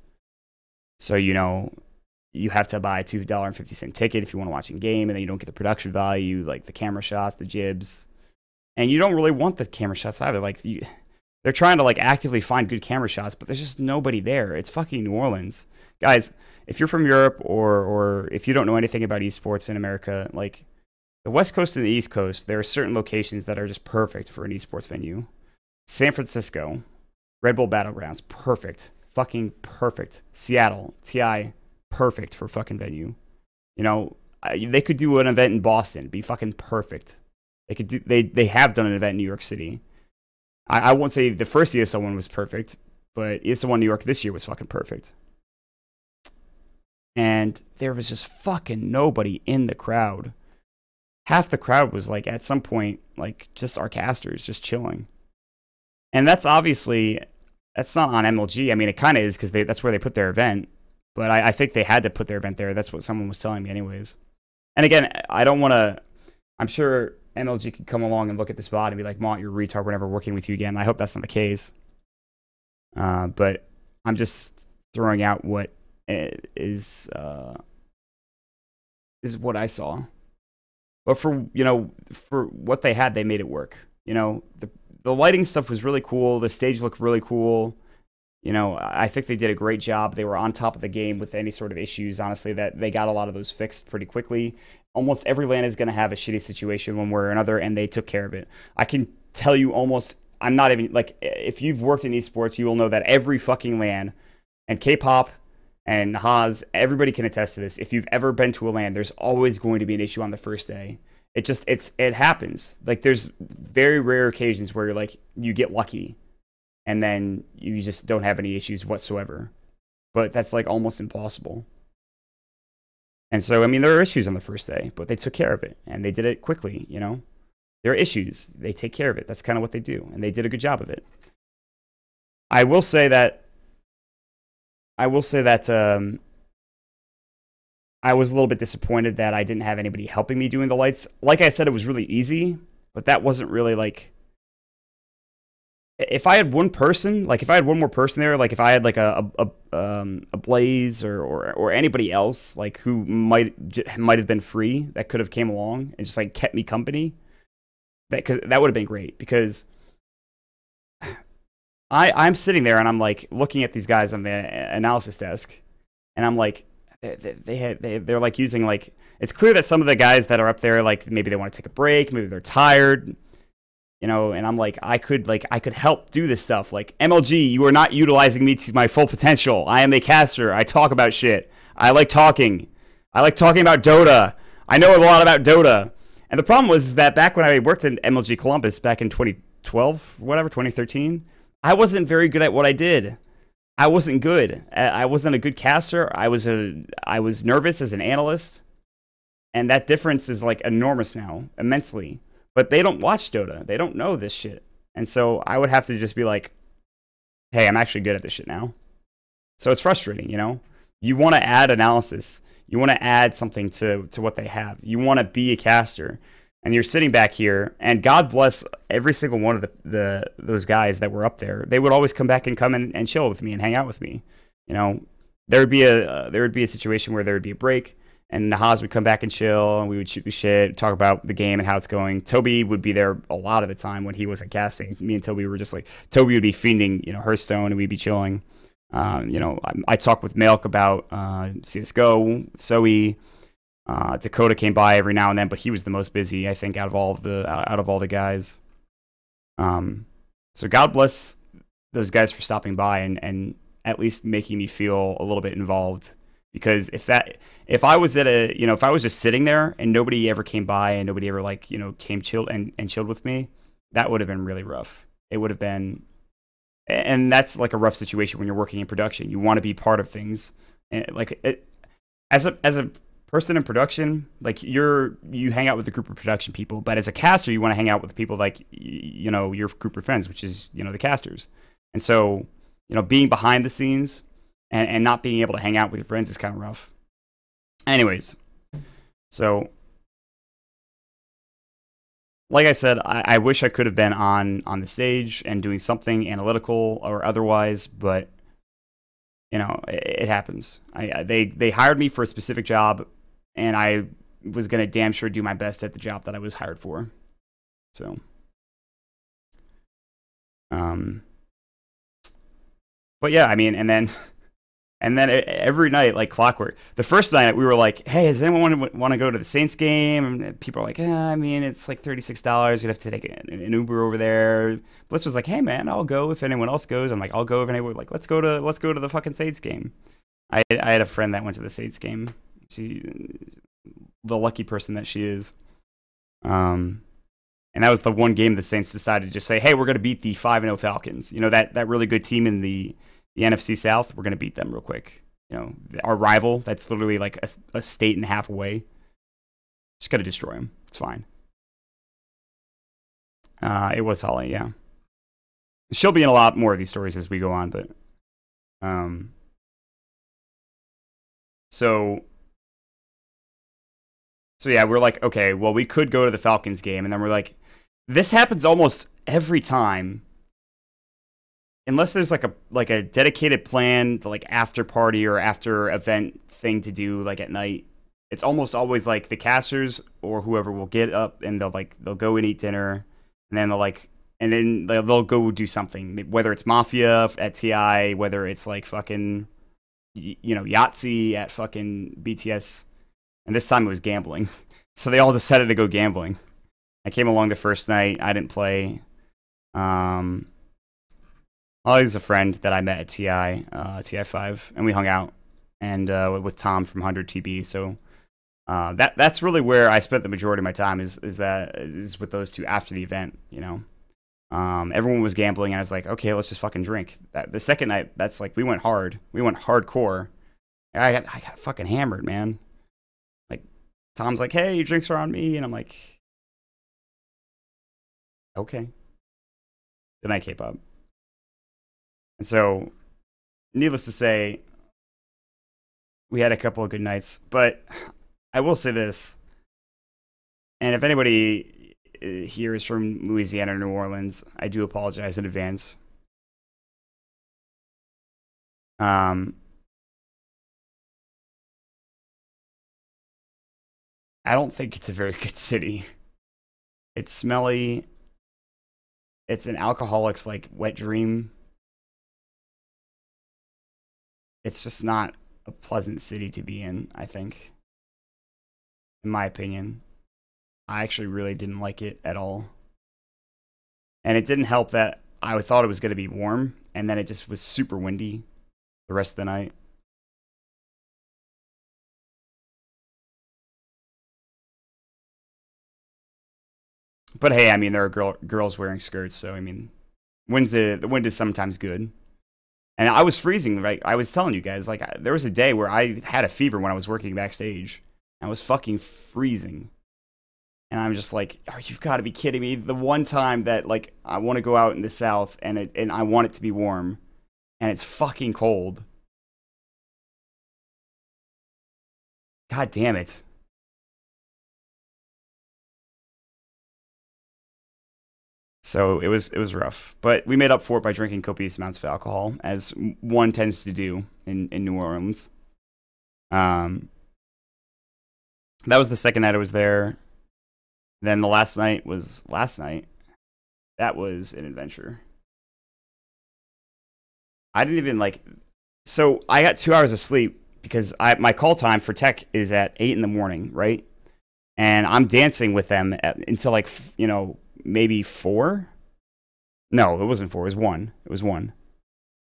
So, you have to buy a $2.50 ticket if you want to watch in game, and then you don't get the production value, like the camera shots, the jibs. And you don't really want the camera shots either. They're trying to actively find good camera shots, but there's just nobody there. It's fucking New Orleans. Guys, if you're from Europe or if you don't know anything about esports in America, the West Coast and the East Coast, there are certain locations that are just perfect for an esports venue. San Francisco, Red Bull Battlegrounds, perfect. Fucking perfect. Seattle, TI, perfect for fucking venue. They could do an event in Boston, be fucking perfect. They have done an event in New York City. I won't say the first ESL one was perfect, but ESL one New York this year was fucking perfect. And there was just fucking nobody in the crowd. Half the crowd was at some point, just our casters, just chilling. And that's obviously, that's not on MLG. I mean, it kind of is because that's where they put their event. But I think they had to put their event there. That's what someone was telling me anyways. And again, I don't want to, I'm sure MLG could come along and look at this VOD and be like, Maut, you're a retard, we're never working with you again. I hope that's not the case. But I'm just throwing out what is what I saw. But for what they had, they made it work. The lighting stuff was really cool. The stage looked really cool. I think they did a great job. They were on top of the game with any sort of issues, honestly, that they got a lot of those fixed pretty quickly. Almost every LAN is going to have a shitty situation one way or another, and they took care of it. I can tell you I'm not even, if you've worked in esports, you will know that every fucking LAN, and K-pop, and Haas, everybody can attest to this. If you've ever been to a LAN, there's always going to be an issue on the first day. It happens. There's very rare occasions where you get lucky, and then you just don't have any issues whatsoever. But that's almost impossible. And so, I mean, there are issues on the first day, but they took care of it, and they did it quickly, There are issues. They take care of it. That's kind of what they do, and they did a good job of it. I will say that I was a little bit disappointed that I didn't have anybody helping me doing the lights. Like I said, it was really easy, but that wasn't really like, if I had one person, like if I had one more person there, like if I had like a Blaze or anybody else like who might have been free that could have came along and just like kept me company, that would have been great, because I'm sitting there and I'm like looking at these guys on the analysis desk, and I'm like, they're like using like, it's clear that some of the guys that are up there, like maybe they want to take a break, maybe they're tired, you know, and I'm like, I could help do this stuff. Like, MLG, you are not utilizing me to my full potential. I am a caster. I talk about shit. I like talking about Dota. I know a lot about Dota. And the problem was that back when I worked in MLG Columbus back in 2012, whatever, 2013, I wasn't very good at what I did. I wasn't good. I wasn't a good caster. I was nervous as an analyst. And that difference is like enormous now, immensely. But they don't watch Dota. They don't know this shit. And so I would have to just be like, hey, I'm actually good at this shit now. So it's frustrating, you know? You want to add analysis. You want to add something to what they have. You want to be a caster. And you're sitting back here, and God bless every single one of those guys that were up there. They would always come back and and chill with me and hang out with me. You know, there would be a situation where there would be a break, and Nahaz would come back and chill, and we would shoot the shit, talk about the game and how it's going. Toby would be there a lot of the time when he wasn't casting. Me and Toby were just like, Toby would be fiending, you know, Hearthstone, and we'd be chilling. You know, I talked with Milk about CS:GO, Zoe. Dakota came by every now and then, but he was the most busy, I think, out of all the guys. So God bless those guys for stopping by and at least making me feel a little bit involved. Because if I was if I was just sitting there and nobody ever came by and nobody ever like, you know, came chilled and chilled with me, that would have been really rough. It would have been, and that's like a rough situation when you're working in production. You want to be part of things, as a person in production, like you hang out with a group of production people, but as a caster, you want to hang out with people like, you know, your group of friends, which is, you know, the casters. And so, you know, being behind the scenes and not being able to hang out with your friends is kind of rough. Anyways, so like I said, I wish I could have been on the stage and doing something analytical or otherwise, but you know, it happens. They hired me for a specific job, and I was gonna damn sure do my best at the job that I was hired for. So, but yeah, I mean, and then every night, like clockwork. The first night we were like, "Hey, does anyone want to go to the Saints game?" And people are like, I mean, it's like $36. You'd have to take an Uber over there. Bliss was like, "Hey, man, I'll go if anyone else goes." I'm like, "I'll go if anyone like let's go to the fucking Saints game." I had a friend that went to the Saints game. She, the lucky person that she is. And that was the one game the Saints decided to just say, "Hey, we're going to beat the 5-0 Falcons." You know, that really good team in the NFC South. We're going to beat them real quick. You know, our rival, that's literally like a state and a half away. Just got to destroy them. It's fine. It was Holly, yeah. She'll be in a lot more of these stories as we go on, but so yeah, we're like, okay, well, we could go to the Falcons game, and then we're like, this happens almost every time. Unless there's like a dedicated plan, like after party or after event thing to do like at night, it's almost always like the casters or whoever will get up and they'll go and eat dinner, and then they'll go do something, whether it's Mafia at TI, whether it's like fucking, you know, Yahtzee at fucking BTS, and this time it was gambling. So they all decided to go gambling. I came along the first night. I didn't play. Ollie's a friend that I met at TI5, and we hung out, and with Tom from 100 TB. So that's really where I spent the majority of my time is with those two after the event. You know, everyone was gambling, and I was like, okay, let's just fucking drink. The second night, that's like we went hard, we went hardcore. I got fucking hammered, man. Like Tom's like, hey, your drinks are on me, and I'm like, okay. Then I came up. And so, needless to say, we had a couple of good nights, but I will say this, and if anybody here is from Louisiana or New Orleans, I do apologize in advance. Um, I don't think it's a very good city. It's smelly. It's an alcoholic's like wet dream. It's just not a pleasant city to be in, I think. In my opinion. I actually really didn't like it at all. And it didn't help that I thought it was going to be warm, and then it just was super windy the rest of the night. But hey, I mean, there are girls wearing skirts, so I mean, the wind is sometimes good. And I was freezing, right? I was telling you guys, like, there was a day where I had a fever when I was working backstage. I was fucking freezing. And I'm just like, oh, you've got to be kidding me. The one time that, like, I want to go out in the South and I want it to be warm. And it's fucking cold. God damn it. So it was rough. But we made up for it by drinking copious amounts of alcohol, as one tends to do in New Orleans. That was the second night I was there. Then the last night was last night. That was an adventure. I didn't even like. So I got 2 hours of sleep because my call time for tech is at 8 in the morning, right? And I'm dancing with them until like maybe 4. No, it wasn't 4. It was 1. It was 1.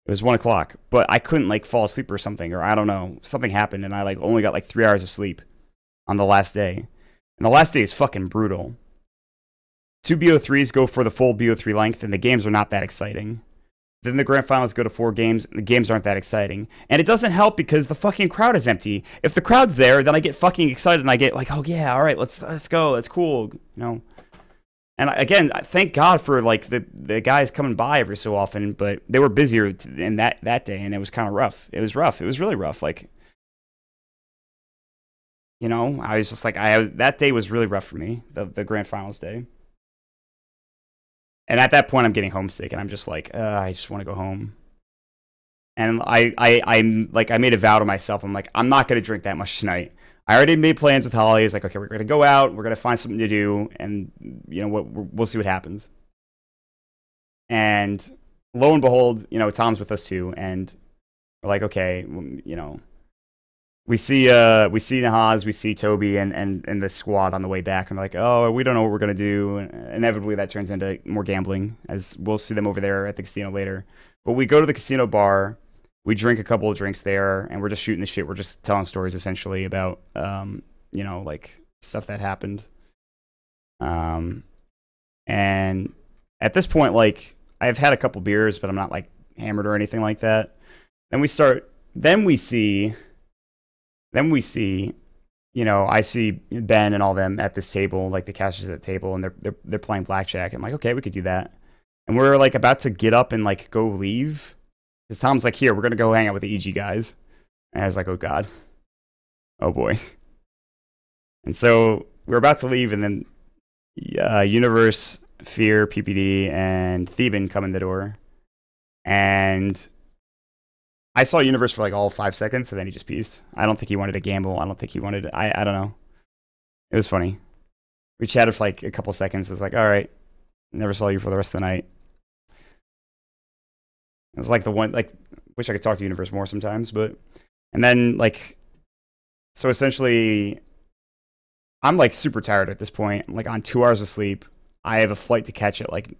It was 1 o'clock. But I couldn't like fall asleep or something, or I don't know. Something happened, and I like only got like 3 hours of sleep on the last day. And the last day is fucking brutal. 2 BO3s go for the full BO3 length, and the games are not that exciting. Then the grand finals go to 4 games, and the games aren't that exciting. And it doesn't help because the fucking crowd is empty. If the crowd's there, then I get fucking excited, and I get like, oh yeah, all right, let's go, that's cool, And again, thank God for like the guys coming by every so often, but they were busier in that day, and it was kind of rough. It was rough. It was really rough. Like, I was just like, that day was really rough for me, the grand finals day. And at that point, I'm getting homesick, and I'm just like, I just want to go home. And I made a vow to myself. I'm like, I'm not going to drink that much tonight. I already made plans with Holly. I was like, okay, we're going to go out. We're going to find something to do, and we'll see what happens. And lo and behold, Tom's with us too, and we're like, okay, we see Nahaz, we see Toby and the squad on the way back, and they're like, oh, we don't know what we're gonna do. And inevitably, that turns into more gambling, as we'll see them over there at the casino later. But we go to the casino bar, we drink a couple of drinks there, and we're just shooting the shit. We're just telling stories essentially about, like stuff that happened. And at this point, like, I've had a couple beers, but I'm not like hammered or anything like that. Then we see, I see Ben and all them at this table, like the cashiers at the table, and they're playing blackjack. I'm like, okay, we could do that. And we're like about to get up and like go leave, because Tom's like, here, we're gonna go hang out with the EG guys. And I was like, oh god, oh boy. And so we're about to leave, and then Universe, Fear, PPD, and Theban come in the door, and I saw Universe for like all 5 seconds, and then he just peaced. I don't think he wanted to gamble. I don't think he wanted to, I don't know. It was funny. We chatted for like a couple seconds. It's like, all right, never saw you for the rest of the night. It's like the one, like, wish I could talk to Universe more sometimes, but, and then like, so essentially, I'm like super tired at this point. I'm like on 2 hours of sleep. I have a flight to catch at like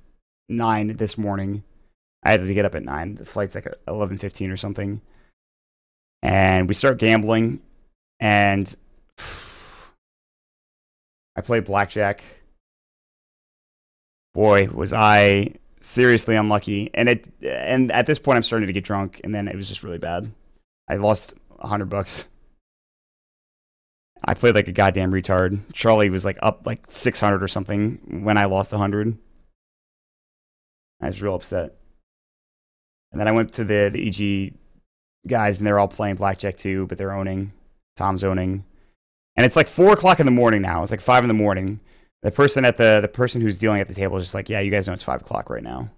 9 this morning. I had to get up at 9. The flight's like 11:15 or something. And we start gambling, and I played blackjack. Boy, was I seriously unlucky. And at this point, I'm starting to get drunk, and then it was just really bad. I lost $100. I played like a goddamn retard. Charlie was like up like 600 or something when I lost 100. I was real upset. And then I went to the EG guys, and they're all playing blackjack too, but they're owning. Tom's owning, and it's like 4 o'clock in the morning now. It's like 5 in the morning. The person at the person who's dealing at the table is just like, yeah, you guys know it's 5 o'clock right now,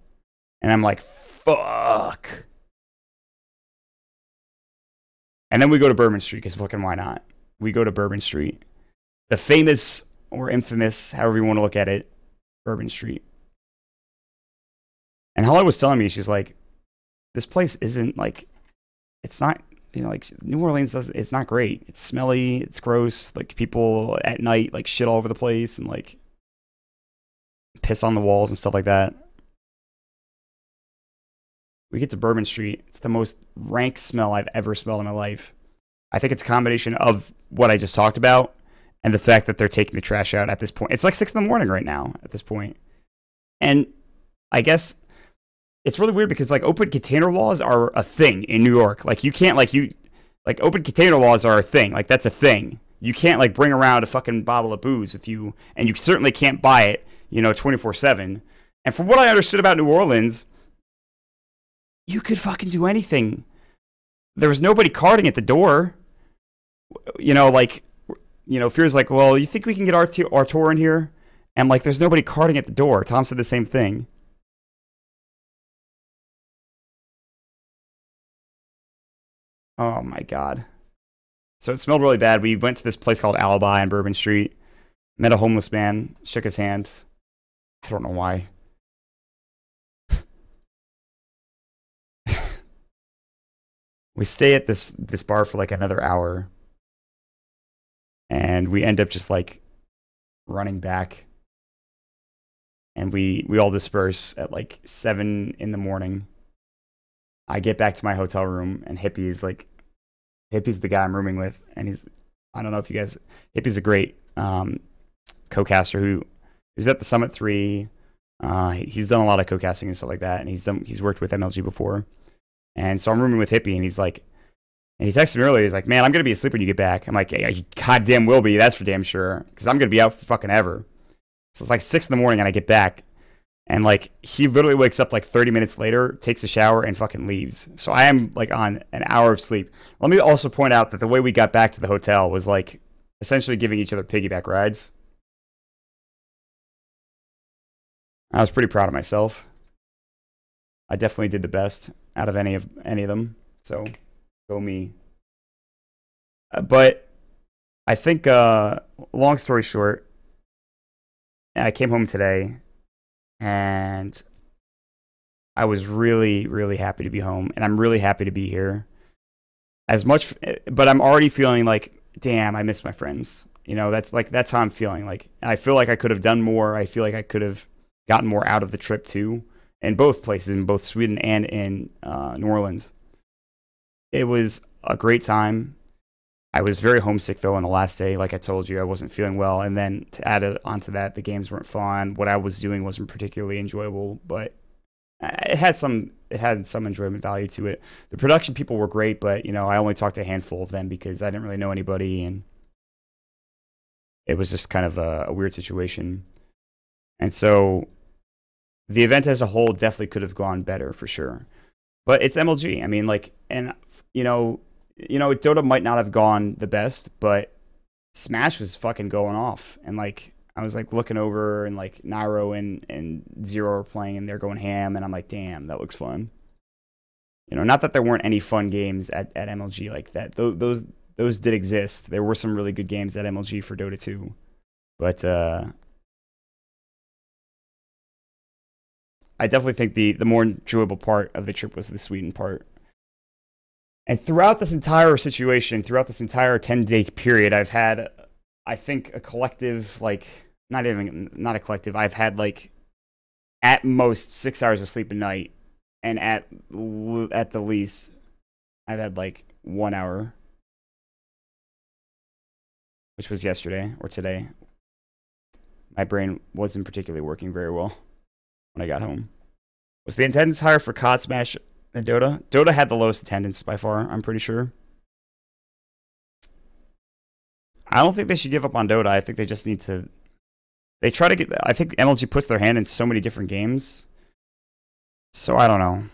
and I'm like, fuck. And then we go to Bourbon Street because fucking why not? We go to Bourbon Street, the famous or infamous, however you want to look at it, Bourbon Street. And Hello was telling me, she's like, this place isn't like, it's not, you know, like New Orleans it's not great. It's smelly, it's gross. Like people at night like shit all over the place and like piss on the walls and stuff like that. We get to Bourbon Street. It's the most rank smell I've ever smelled in my life. I think it's a combination of what I just talked about and the fact that they're taking the trash out at this point. It's like 6 in the morning right now at this point. And I guess it's really weird because like open container laws are a thing in New York. Like you can't like open container laws are a thing. Like that's a thing. You can't like bring around a fucking bottle of booze with you, and you certainly can't buy it, 24/7. And from what I understood about New Orleans, you could fucking do anything. There was nobody carding at the door. Fear's like, well, you think we can get our tour in here? And like, there's nobody carding at the door. Tom said the same thing. Oh my God. So it smelled really bad. We went to this place called Alibi on Bourbon Street. Met a homeless man. Shook his hand. I don't know why. We stay at this bar for like another hour. And we end up just like running back. And we all disperse at like 7 in the morning. I get back to my hotel room, and Hippie's the guy I'm rooming with, and I don't know if you guys, Hippie's a great co-caster who was at the Summit 3. He's done a lot of co-casting and stuff like that, and he's worked with MLG before. And so I'm rooming with Hippie, and he's like, and he texted me earlier, he's like, man, I'm going to be asleep when you get back. I'm like, yeah, you goddamn will be, that's for damn sure, because I'm going to be out for fucking ever. So it's like 6 in the morning, and I get back. And like he literally wakes up like 30 minutes later, takes a shower, and fucking leaves. So I am like on an hour of sleep. Let me also point out that the way we got back to the hotel was like essentially giving each other piggyback rides. I was pretty proud of myself. I definitely did the best out of any of them. So go me. But I think long story short, I came home today. And I was really, really happy to be home, and I'm really happy to be here. But I'm already feeling like, damn, I miss my friends. That's how I'm feeling. Like, I feel like I could have done more. I feel like I could have gotten more out of the trip too, in both places, in both Sweden and in New Orleans. It was a great time. I was very homesick, though, on the last day. Like I told you, I wasn't feeling well. And then to add it onto that, the games weren't fun. What I was doing wasn't particularly enjoyable, but it had some enjoyment value to it. The production people were great, but, I only talked to a handful of them because I didn't really know anybody, and it was just kind of a weird situation. And so the event as a whole definitely could have gone better, for sure. But it's MLG. I mean, like, and, Dota might not have gone the best, but Smash was fucking going off. And like, I was like looking over, and like Nairo and Zero are playing, and they're going ham, and I'm like, damn, that looks fun. Not that there weren't any fun games at MLG like that. Those did exist. There were some really good games at MLG for Dota 2. But I definitely think the more enjoyable part of the trip was the Sweden part. And throughout this entire situation, throughout this entire 10-day period, I've had, I think, a collective, like, not a collective, I've had, like, at most 6 hours of sleep a night. And at the least, I've had, like, 1 hour. Which was yesterday, or today. My brain wasn't particularly working very well when I got home. Was the attendance higher for COD, Smash, than Dota? Dota had the lowest attendance by far, I'm pretty sure. I don't think they should give up on Dota. I think they just need to... They try to get... I think MLG puts their hand in so many different games. So I don't know.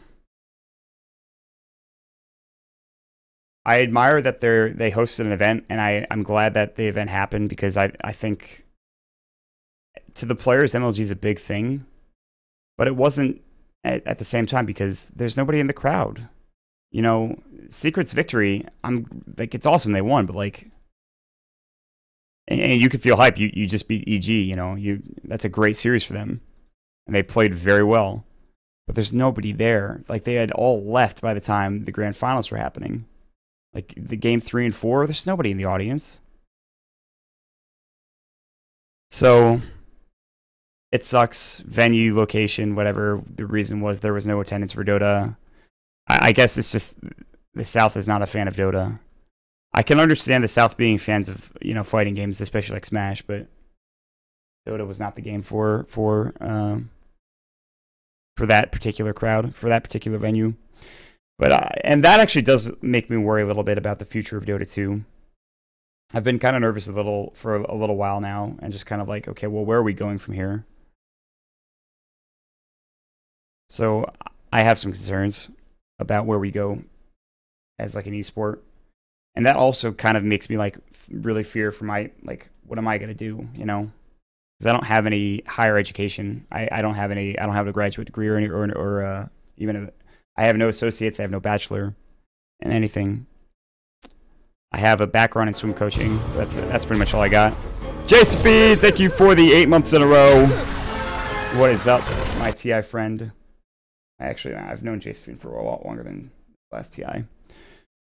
I admire that they hosted an event, and I'm glad that the event happened because I think to the players, MLG is a big thing, but it wasn't at the same time because there's nobody in the crowd. You know, Secret's victory, I'm like, it's awesome they won, but like, and you could feel hype. You just beat EG. You know, that's a great series for them, and they played very well. But there's nobody there. Like they had all left by the time the grand finals were happening. Like the game 3 and 4, there's nobody in the audience. So it sucks. Venue, location, whatever the reason was, there was no attendance for Dota. I guess it's just the South is not a fan of Dota. I can understand the South being fans of, you know, fighting games, especially like Smash, but Dota was not the game for that particular crowd, for that particular venue. But and that actually does make me worry a little bit about the future of Dota 2. I've been kind of nervous for a little while now, and just kind of like, okay, well, where are we going from here? So I have some concerns about where we go as like an esport, and that also kind of makes me like really fear for my, like, what am I gonna do? You know, because I don't have any higher education. I don't have a graduate degree or even I have no associates. I have no bachelor in anything. I have a background in swim coaching. That's pretty much all I got. J-Speed, thank you for the 8 months in a row. What is up, my TI friend? I've known J-Speed for a lot longer than last TI.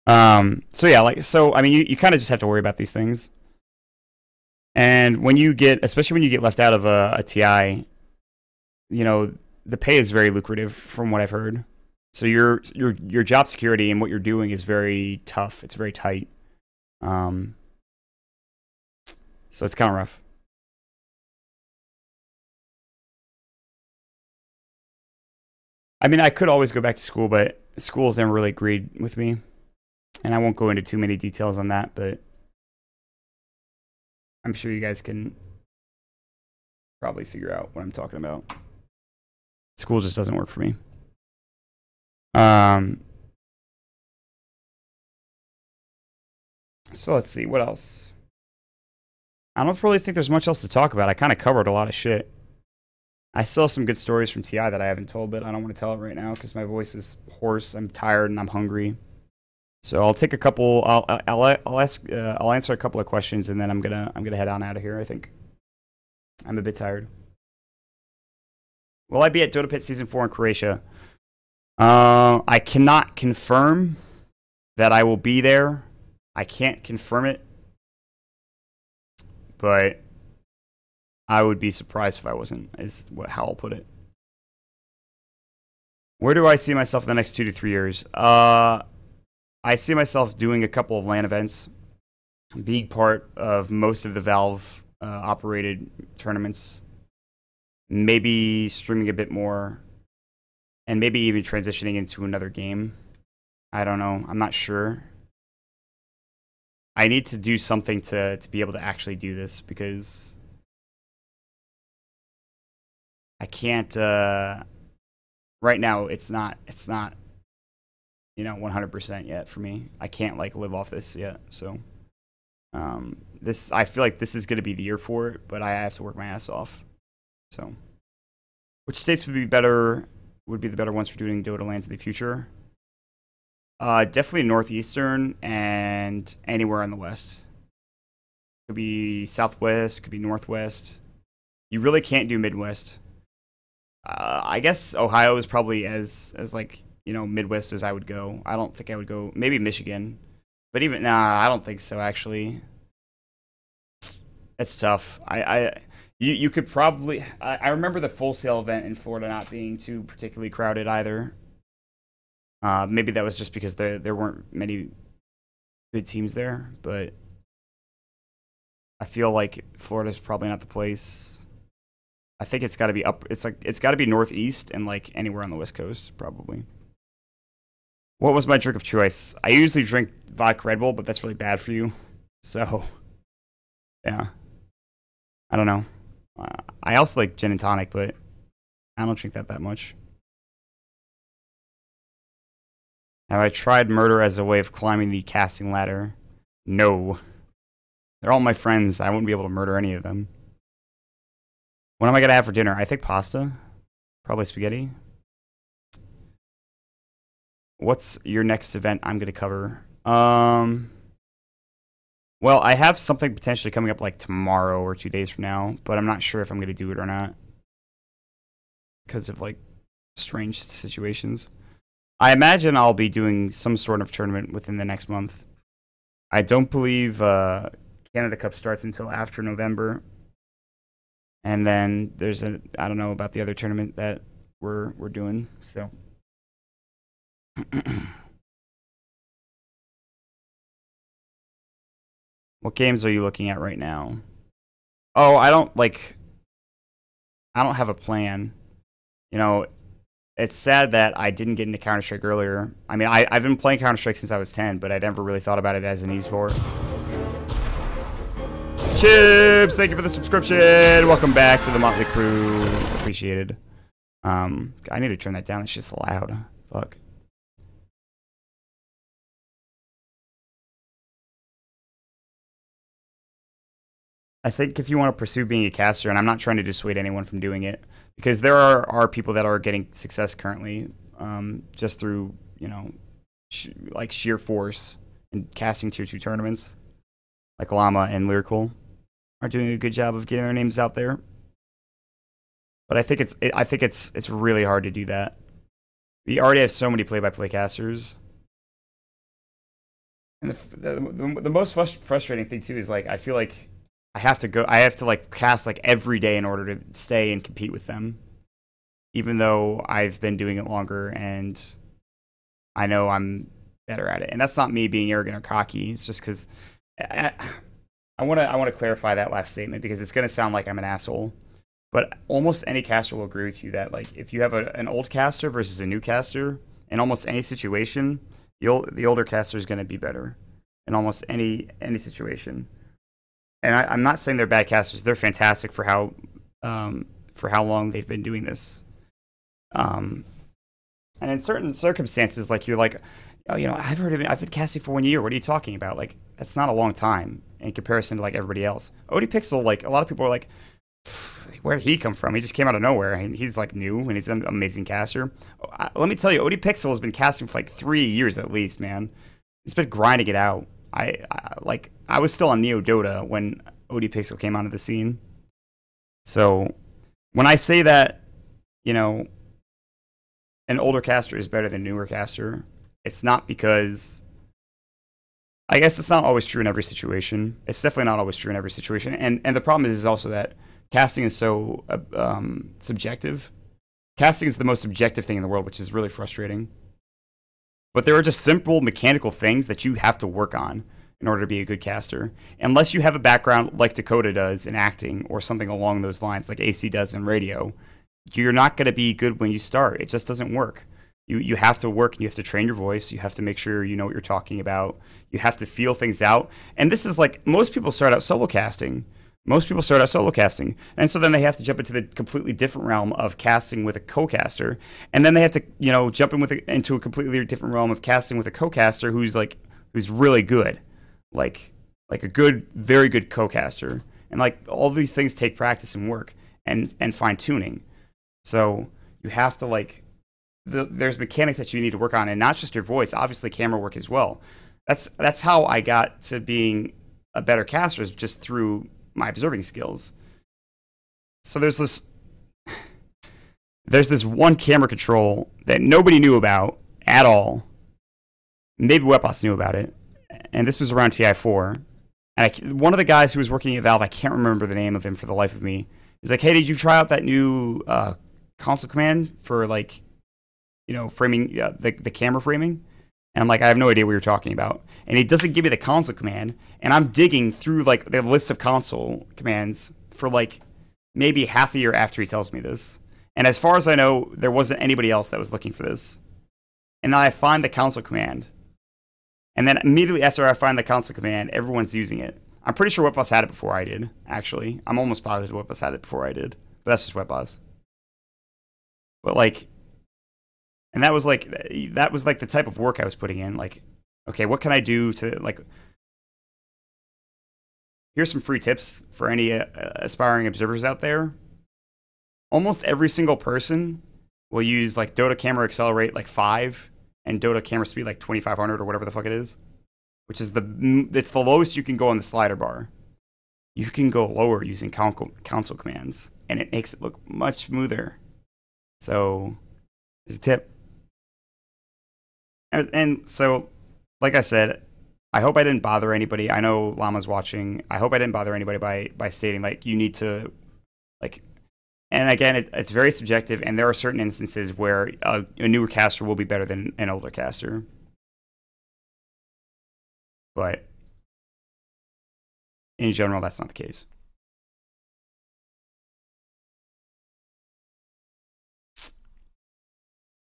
So yeah, I mean, you kind of just have to worry about these things. And when you get, especially when you get left out of a TI, you know, the pay is very lucrative from what I've heard. So your job security and what you're doing is very tough. It's very tight. So it's kind of rough. I mean, I could always go back to school, but schools never really agreed with me. And I won't go into too many details on that, but I'm sure you guys can probably figure out what I'm talking about. School just doesn't work for me. So let's see, what else? I don't really think there's much else to talk about. I kind of covered a lot of shit. I still have some good stories from TI that I haven't told, but I don't want to tell it right now because my voice is hoarse. I'm tired and I'm hungry. So I'll take a couple. I'll answer a couple of questions and then I'm gonna head on out of here. I think I'm a bit tired. Will I be at Dota Pit Season 4 in Croatia? I cannot confirm that I will be there. I can't confirm it, but I would be surprised if I wasn't, is how I'll put it. Where do I see myself in the next 2 to 3 years? I see myself doing a couple of LAN events, being part of most of the Valve operated tournaments, maybe streaming a bit more, and maybe even transitioning into another game. I don't know. I'm not sure. I need to do something to be able to actually do this because I can't. Right now, it's not. You know, 100% yet for me. I can't like live off this yet. So, I feel like this is going to be the year for it, but I have to work my ass off. So, which states would be better? Would be the better ones for doing Dota lands in the future? Definitely Northeastern and anywhere in the West. Could be Southwest, could be Northwest. You really can't do Midwest. I guess Ohio is probably as like, you know, Midwest as I would go. I don't think I would go, maybe Michigan. But even, nah, I don't think so, actually. It's tough. You could probably, I remember the Full Sail event in Florida not being too particularly crowded either. Maybe that was just because there weren't many good teams there, but I feel like Florida's probably not the place. I think it's got to be up. It's got to be Northeast and like anywhere on the West Coast, probably. What was my drink of choice? I usually drink vodka Red Bull, but that's really bad for you. So, yeah. I don't know. I also like gin and tonic, but I don't drink that much. Have I tried murder as a way of climbing the casting ladder? No. They're all my friends. I wouldn't be able to murder any of them. What am I going to have for dinner? I think pasta. Probably spaghetti. What's your next event I'm going to cover? Well, I have something potentially coming up like tomorrow or 2 days from now, but I'm not sure if I'm going to do it or not because of like strange situations. I imagine I'll be doing some sort of tournament within the next month. I don't believe Canada Cup starts until after November. And then there's I don't know about the other tournament that we're doing, so. What games are you looking at right now? Oh, I don't have a plan. You know, it's sad that I didn't get into Counter-Strike earlier. I mean, I've been playing Counter-Strike since I was 10, but I never really thought about it as an esport. Chips, thank you for the subscription. Welcome back to the Motley Crew. Appreciated. I need to turn that down. It's just loud. Fuck. I think if you want to pursue being a caster, and I'm not trying to dissuade anyone from doing it, because there are people that are getting success currently just through, you know, like sheer force and casting tier 2 tournaments, like Llama and Lyrical are doing a good job of getting their names out there. But I think it's really hard to do that. We already have so many play-by-play casters. And the most frustrating thing too is like I feel like I have to like cast like every day in order to stay and compete with them. Even though I've been doing it longer and I know I'm better at it. And that's not me being arrogant or cocky. It's just because I want to clarify that last statement because it's going to sound like I'm an asshole. But almost any caster will agree with you that like if you have an old caster versus a new caster in almost any situation, the older caster is going to be better in almost any situation. And I'm not saying they're bad casters; they're fantastic for how long they've been doing this. And in certain circumstances, like you're like, oh, you know, I've been casting for 1 year. What are you talking about? Like that's not a long time in comparison to like everybody else. ODPixel, like a lot of people are like, where did he come from? He just came out of nowhere. He's like new and he's an amazing caster. Let me tell you, ODPixel has been casting for like 3 years at least, man. He's been grinding it out. I was still on Neo Dota when ODPixel came onto the scene. So when I say that, you know, an older caster is better than a newer caster, it's not because I guess it's not always true in every situation. It's definitely not always true in every situation. And the problem is also that casting is so subjective. Casting is the most subjective thing in the world, which is really frustrating. But there are just simple mechanical things that you have to work on in order to be a good caster. Unless you have a background like Dakota does in acting or something along those lines, like AC does in radio, you're not going to be good when you start. It just doesn't work. You have to work and you have to train your voice. You have to make sure you know what you're talking about. You have to feel things out. And this is like, most people start out solo casting. And so then they have to jump into the completely different realm of casting with a co-caster. And then they have to, you know, jump into a completely different realm of casting with a co-caster who's really good. Like a good, very good co-caster. And like all these things take practice and work and fine tuning. So you have to like, there's mechanics that you need to work on, and not just your voice, obviously camera work as well. That's how I got to being a better caster, is just through my observing skills. So there's this one camera control that nobody knew about at all. Maybe Webos knew about it, and this was around TI4. And one of the guys who was working at Valve, I can't remember the name of him for the life of me, is like, hey, did you try out that new console command for like, you know, framing the camera framing? And I'm like, I have no idea what you're talking about. And he doesn't give me the console command. And I'm digging through like the list of console commands for like maybe half a year after he tells me this. And as far as I know, there wasn't anybody else that was looking for this. And then I find the console command. And then immediately after I find the console command, everyone's using it. I'm pretty sure Webos had it before I did, actually. I'm almost positive Webos had it before I did. But that's just Webos. But like, And that was like the type of work I was putting in. Like, okay, what can I do to like? Here's some free tips for any aspiring observers out there. Almost every single person will use like Dota camera accelerate like 5 and Dota camera speed like 2500 or whatever the fuck it is, which is it's the lowest you can go on the slider bar. You can go lower using console commands, and it makes it look much smoother. So, there's a tip. And so, like I said, I hope I didn't bother anybody. I know Llama's watching. I hope I didn't bother anybody by stating like you need to like. And again, it's very subjective, and there are certain instances where a newer caster will be better than an older caster. But in general, that's not the case.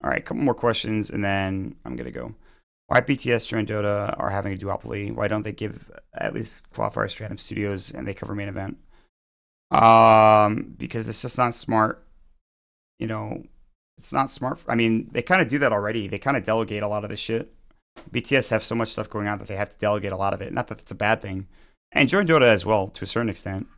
All right, a couple more questions, and then I'm going to go. Why BTS during Dota are having a duopoly? Why don't they give at least qualifiers to random studios and they cover main event? Because it's just not smart. You know, it's not smart. I mean, they kind of do that already. They kind of delegate a lot of this shit. BTS have so much stuff going on that they have to delegate a lot of it. Not that it's a bad thing. And join Dota as well to a certain extent.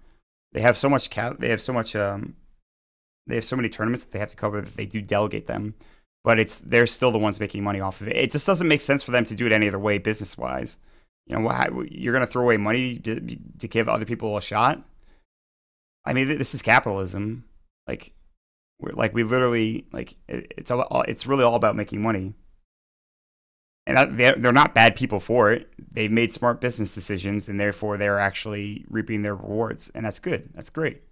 They have so much. They have so much. They have so many tournaments that they have to cover that they do delegate them. But they're still the ones making money off of it. It just doesn't make sense for them to do it any other way, business wise. You know, you're gonna throw away money to give other people a shot. I mean, this is capitalism. Like, we literally it's really all about making money. And they're not bad people for it. They've made smart business decisions, and therefore they're actually reaping their rewards, and that's good. That's great.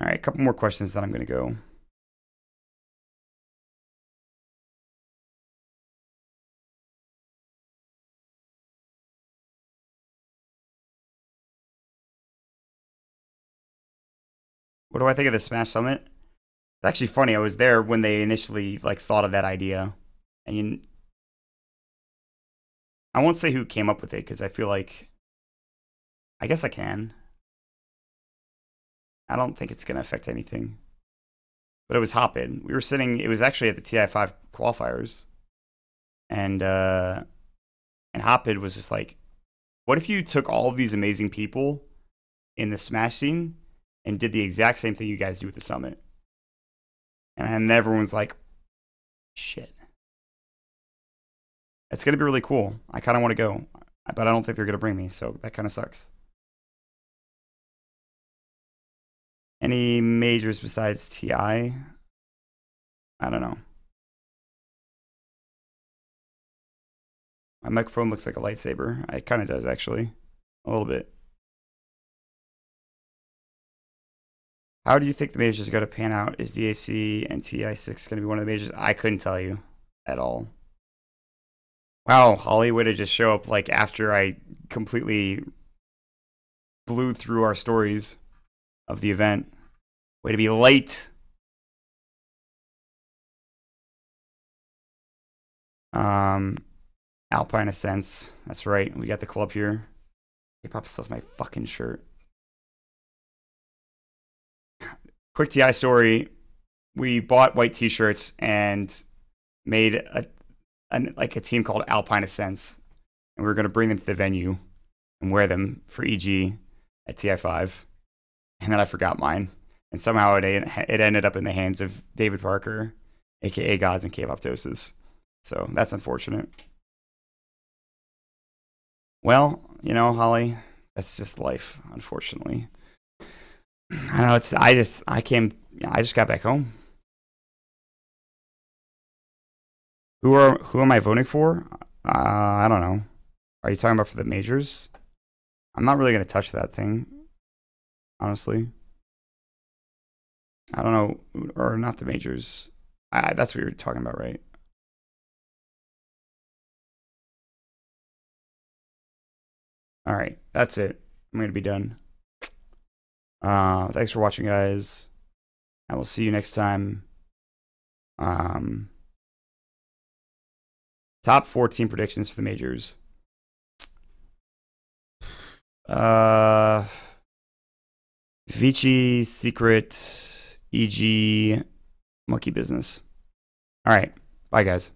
All right, a couple more questions, then I'm going to go. What do I think of the Smash Summit? It's actually funny. I was there when they initially like thought of that idea, and I won't say who came up with it because I feel like I guess I can. I don't think it's gonna affect anything. But it was Hopin. We were sitting. It was actually at the TI5 qualifiers, and Hopin was just like, "What if you took all of these amazing people in the Smash scene and did the exact same thing you guys do with the Summit?" And everyone's like, "Shit, it's gonna be really cool. I kind of want to go, but I don't think they're gonna bring me, so that kind of sucks." Any majors besides TI? I don't know. My microphone looks like a lightsaber. It kind of does, actually. A little bit. How do you think the majors are going to pan out? Is DAC and TI6 going to be one of the majors? I couldn't tell you at all. Wow, Holly, way to just show up like after I completely blew through our stories of the event. Way to be late. Alpine Ascents. That's right. We got the club here. K-pop sells my fucking shirt. Quick TI story. We bought white t-shirts and made a team called Alpine Ascents. And we were going to bring them to the venue and wear them for EG at TI5. And then I forgot mine. And somehow it ended up in the hands of David Parker, a.k.a. Gods and K-Poptosis. So that's unfortunate. Well, you know, Holly, that's just life, unfortunately. I know I just got back home. Who am I voting for? I don't know. Are you talking about for the majors? I'm not really gonna touch that thing, honestly. I don't know, or not the majors. That's what you're talking about, right? All right, that's it. I'm gonna be done. Thanks for watching, guys. I will see you next time. Top 14 predictions for the majors. Vici secret, EG monkey business. All right. Bye, guys.